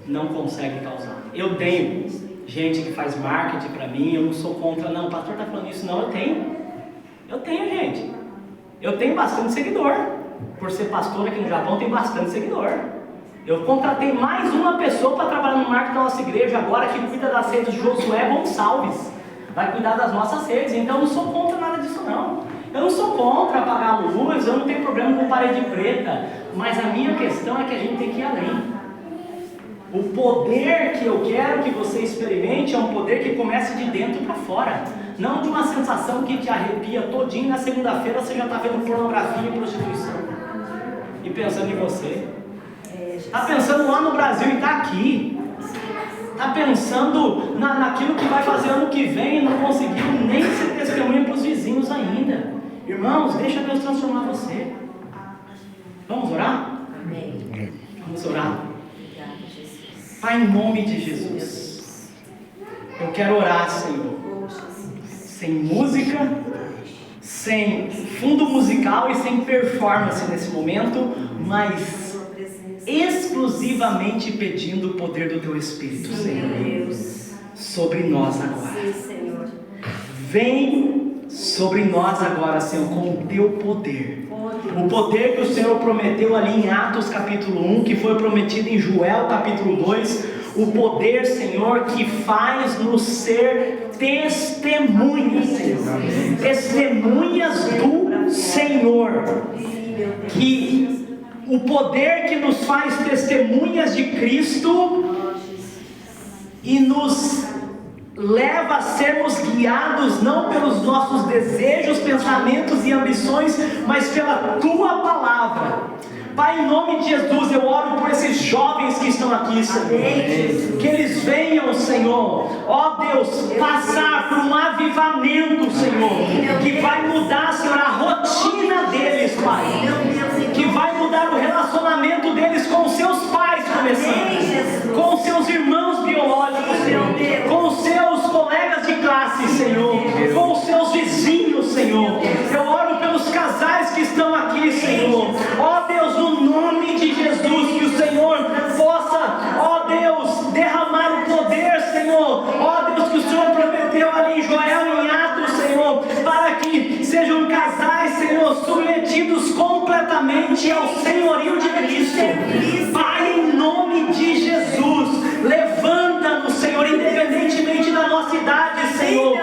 não consegue causar. Eu tenho gente que faz marketing para mim, eu não sou contra, não, o pastor está falando isso, não, eu tenho gente, eu tenho bastante seguidor, por ser pastor aqui no Japão, tem bastante seguidor. Eu contratei mais uma pessoa para trabalhar no marketing da nossa igreja agora, que cuida das redes, Josué Gonçalves, vai cuidar das nossas redes. Então eu não sou contra nada disso não. Eu não sou contra apagar a luz, eu não tenho problema com parede preta, mas a minha questão é que a gente tem que ir além. O poder que eu quero que você experimente é um poder que comece de dentro para fora, não de uma sensação que te arrepia todinho. Na segunda-feira você já está vendo pornografia e prostituição e pensando em você. Está pensando lá no Brasil e está aqui. Está pensando naquilo que vai fazer ano que vem e não conseguiu nem ser testemunha para os vizinhos ainda. Irmãos, deixa Deus transformar você. Vamos orar? Amém. Vamos orar. Obrigado, Jesus. Pai, em nome de Jesus, eu quero orar, Senhor, Oh, Jesus. sem música, sem fundo musical e sem performance nesse momento, mas Sua presença. exclusivamente pedindo o poder do Teu Espírito, Sim, Senhor, Deus. sobre nós agora. Sim, Senhor. Vem sobre nós agora, Senhor, com o Teu poder. Oh, Deus. O poder que o Senhor prometeu ali em Atos capítulo 1, que foi prometido em Joel capítulo 2, o poder, Senhor, que faz-nos ser testemunhas, Senhor, testemunhas do Senhor, Sim, meu Deus. que o poder que nos faz testemunhas de Cristo Oh, Jesus. e nos leva a sermos guiados não pelos nossos desejos, pensamentos e ambições, mas pela Tua palavra. Pai, em nome de Jesus, eu oro por esses jovens que estão aqui, Senhor. Que eles venham, Senhor, ó Deus, passar por um avivamento, Senhor, que vai mudar, Senhor, a rotina deles, Pai. Que vai mudar o relacionamento deles com os seus pais, começando, com os seus irmãos biológicos, Senhor, com os seus colegas de classe, Senhor, com os seus vizinhos, Senhor. Eu oro pelos casais que estão aqui, Senhor. Ó Deus, no nome de Jesus, que o Senhor possa, ó Deus, derramar o poder, Senhor. Ó Deus, que o Senhor prometeu ali em Joel, em Atos, Senhor, para que sejam casais, Senhor, submetidos completamente ao senhorio de Cristo. Pai, em nome de Jesus, levanta-nos, Senhor, independentemente da nossa idade, Senhor.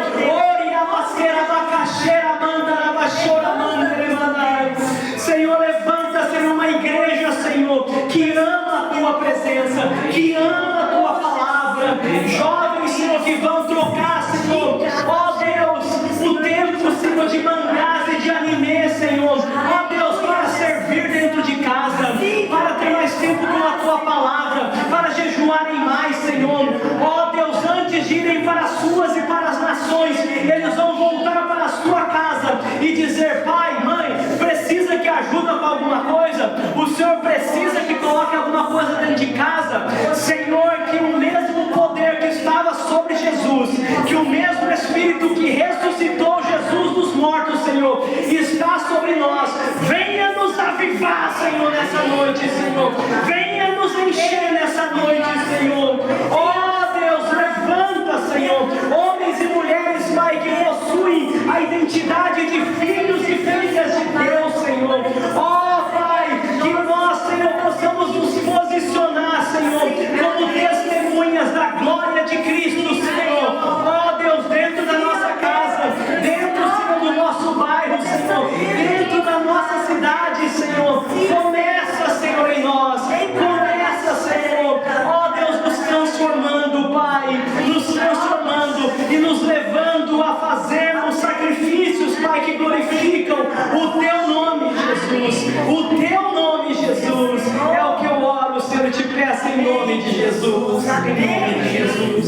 Senhor, levanta, Senhor, uma igreja, Senhor, que ama a Tua presença, que ama a Tua palavra. Jovens, Senhor, que vão trocar, Senhor, ó Deus, o tempo, Senhor, de mangás e de anime, Senhor, ó Deus, para servir dentro de casa, para ter mais tempo com a Tua palavra, para jejuarem mais, Senhor. Ó Deus, antes de irem para as suas e para as nações, eles vão voltar para a sua casa e dizer: pai, mãe, precisa que ajuda com alguma coisa? O Senhor precisa que coloque alguma coisa dentro de casa? Senhor, que o mesmo poder que estava sobre Jesus, que o mesmo Espírito que ressuscitou Jesus dos mortos, Senhor, está sobre nós. Venha nos avivar, Senhor, nessa noite, Senhor. Venha nos encher nessa noite, Senhor. Ó Deus, levanta, Senhor, homens e mulheres, Pai, que possuem a identidade de filhos e filhas de Deus, Senhor. Ó Pai, que nós, Senhor, possamos nos posicionar, Senhor, como testemunhas da glória de Cristo, Senhor. Ó Deus, dentro da nossa casa, dentro, Senhor, do nosso bairro, Senhor, dentro da nossa cidade, Senhor. Começa, Senhor, em nós. Começa, Senhor. Ó Deus, nos transformando, Pai, nos transformando e nos levando a fazermos sacrifícios, Pai, que glorificam o Teu nome, Jesus. O Teu nome, Jesus, é o que eu oro, Senhor, e te peço em nome de Jesus. Em nome de Jesus.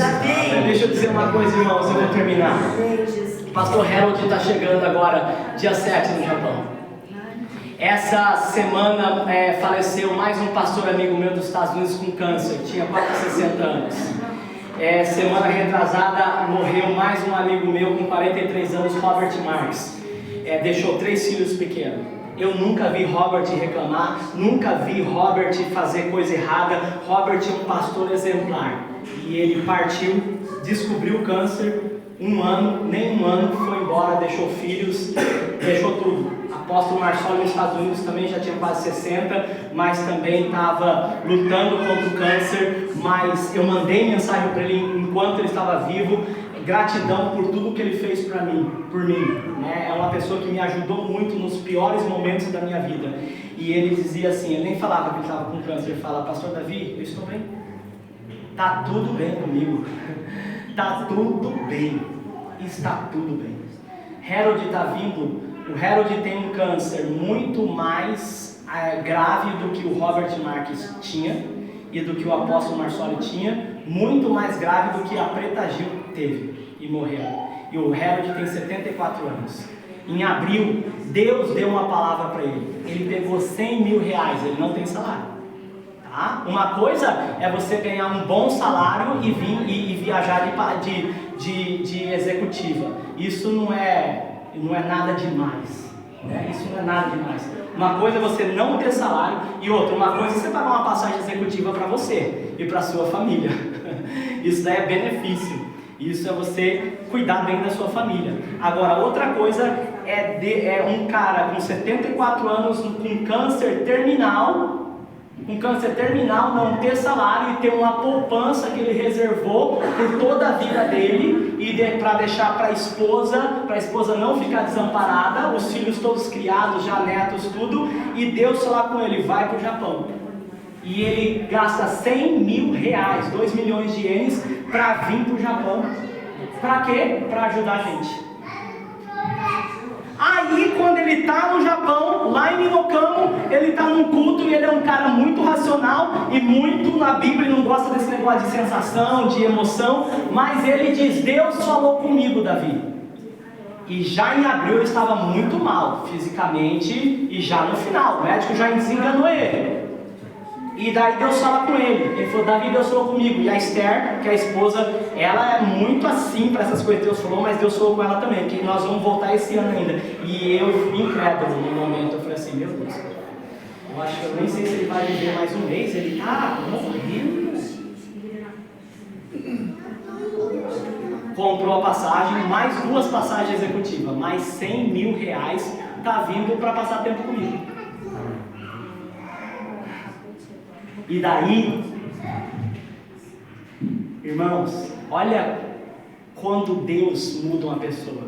Deixa eu dizer uma coisa, irmãos, eu vou terminar. O pastor Harold está chegando agora, dia 7 no Japão. Essa semana faleceu mais um pastor amigo meu dos Estados Unidos com câncer, tinha quase 60 anos. Semana retrasada morreu mais um amigo meu com 43 anos, Robert Marks. Deixou 3 filhos pequenos. Eu nunca vi Robert reclamar, nunca vi Robert fazer coisa errada. Robert é um pastor exemplar. E ele partiu, descobriu o câncer, nem um ano, foi embora, deixou filhos, deixou tudo. Apóstolo Marçal nos Estados Unidos também já tinha quase 60, mas também estava lutando contra o câncer. Mas eu mandei mensagem para ele enquanto ele estava vivo. Gratidão por tudo que ele fez por mim, né? É uma pessoa que me ajudou muito nos piores momentos da minha vida. E ele dizia assim, ele nem falava que ele estava com câncer, ele falava: pastor Davi, eu estou bem, está tudo bem comigo, está tudo bem, está tudo bem. Harold está vindo. O Harold tem um câncer muito mais grave do que o Robert Marques tinha e do que o apóstolo Marçoli tinha, muito mais grave do que a Preta Gil teve e morreu. E o Harold tem 74 anos. Em abril, Deus deu uma palavra para ele. Ele pegou 100 mil reais, ele não tem salário. Tá? Uma coisa é você ganhar um bom salário e vir e viajar de executiva. Isso não é nada demais, né? Isso não é nada demais. Uma coisa é você não ter salário e outra, uma coisa é você pagar uma passagem executiva para você e para sua família. Isso daí é benefício. Isso é você cuidar bem da sua família. Agora, outra coisa é um cara com 74 anos com câncer terminal, não ter salário e ter uma poupança que ele reservou por toda a vida dele e para deixar para a esposa não ficar desamparada, os filhos todos criados, já netos, tudo, e Deus falar com ele: vai para o Japão. E ele gasta 100 mil reais, 2 milhões de ienes, para vir para o Japão. Pra quê? Pra ajudar a gente. Aí, quando ele tá no Japão, lá em Minokamo, ele tá num culto e ele é um cara muito racional e muito na Bíblia, não gosta desse negócio de sensação, de emoção, mas ele diz: Deus falou comigo, Davi. E já em abril ele estava muito mal, fisicamente, e já no final, o médico já desenganou ele. E daí Deus fala com ele. Ele falou: Davi, Deus falou comigo. E a Esther, que é a esposa, ela é muito assim para essas coisas que Deus falou, mas Deus falou com ela também, que nós vamos voltar esse ano ainda. E eu fui incrédulo no momento. Eu falei assim: meu Deus, eu acho que eu nem sei se ele vai viver mais um mês. Ele tá morrendo. Comprou a passagem, mais 2 passagens executivas, mais 100 mil reais. Tá vindo para passar tempo comigo. E daí, irmãos, olha quando Deus muda uma pessoa.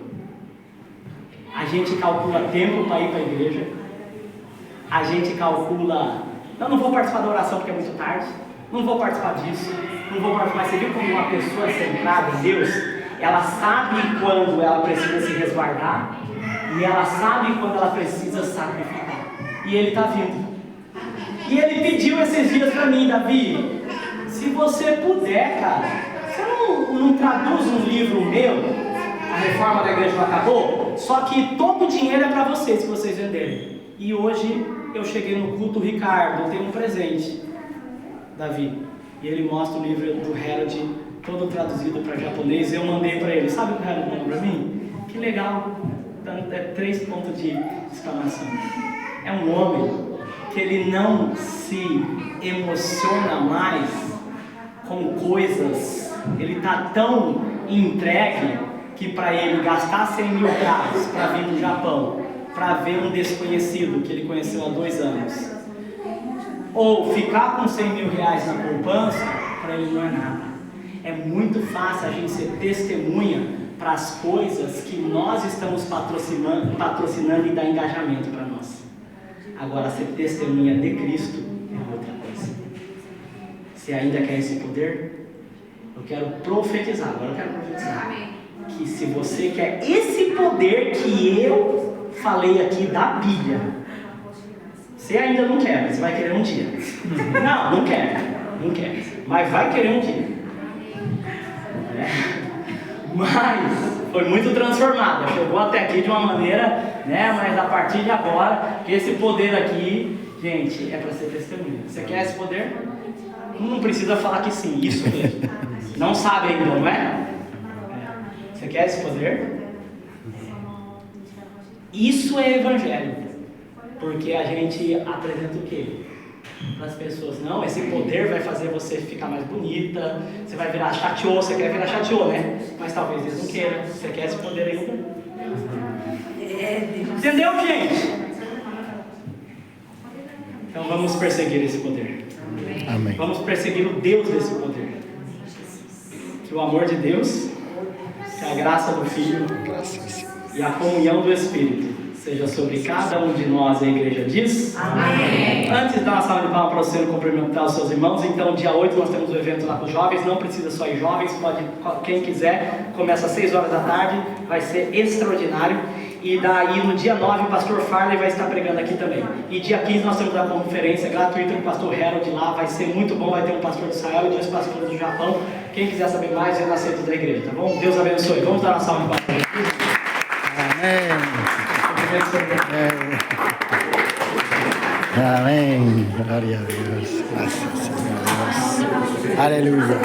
A gente calcula tempo para ir para a igreja. A gente calcula: não vou participar da oração porque é muito tarde. Não vou participar disso. Não vou participar. Você viu como uma pessoa centrada em Deus, ela sabe quando ela precisa se resguardar e ela sabe quando ela precisa sacrificar. E Ele está vindo. E ele pediu esses dias para mim: Davi, se você puder, cara, você não traduz um livro meu, A Reforma da Igreja Não Acabou? Só que todo o dinheiro é para vocês, se vocês venderem. E hoje eu cheguei no culto Ricardo, eu tenho um presente, Davi. E ele mostra o livro do Harold, todo traduzido para japonês, e eu mandei para ele. Sabe o que o Harold mandou para mim? Que legal, é 3 pontos de exclamação. É um homem que ele não se emociona mais com coisas, ele está tão entregue que para ele gastar 100 mil reais para vir no Japão, para ver um desconhecido que ele conheceu há 2 anos, ou ficar com 100 mil reais na poupança, para ele não é nada. É muito fácil a gente ser testemunha para as coisas que nós estamos patrocinando e dar engajamento para nós. Agora, ser testemunha de Cristo é outra coisa. Você ainda quer esse poder? Eu quero profetizar, agora eu quero profetizar. Que se você quer esse poder que eu falei aqui da Bíblia, você ainda não quer, mas você vai querer um dia. Não quer, mas vai querer um dia. Mas foi muito transformada, chegou até aqui de uma maneira, né? Mas a partir de agora, que esse poder aqui, gente, é para ser testemunha. Você quer esse poder? Não precisa falar que sim, isso mesmo. Não sabe ainda, não é? Você quer esse poder? Isso é evangelho, porque a gente apresenta o quê? Para as pessoas: não, esse poder vai fazer você ficar mais bonita, você vai virar chateau, você quer virar chateau, né? Mas talvez eles não queiram. Você quer esse poder ainda? Entendeu, gente? Então vamos perseguir esse poder. Amém. Vamos perseguir o Deus desse poder. Que o amor de Deus, que a graça do Filho e a comunhão do Espírito seja sobre cada um de nós, a igreja diz. Amém. Antes de dar uma salva de palmas para você cumprimentar os seus irmãos, então dia 8 nós temos um evento lá com os jovens, não precisa só ir jovens, pode, quem quiser, começa às 6 horas da tarde, vai ser extraordinário. E daí no dia 9 o pastor Farley vai estar pregando aqui também. E dia 15 nós temos a conferência gratuita com o pastor Harold lá, vai ser muito bom, vai ter um pastor de Israel e 2 pastores do Japão. Quem quiser saber mais, é nas redes da igreja, tá bom? Deus abençoe. Vamos dar uma salva de palmas. Amén. Gloria a Dios. Gracias, Señor Dios. Aleluya.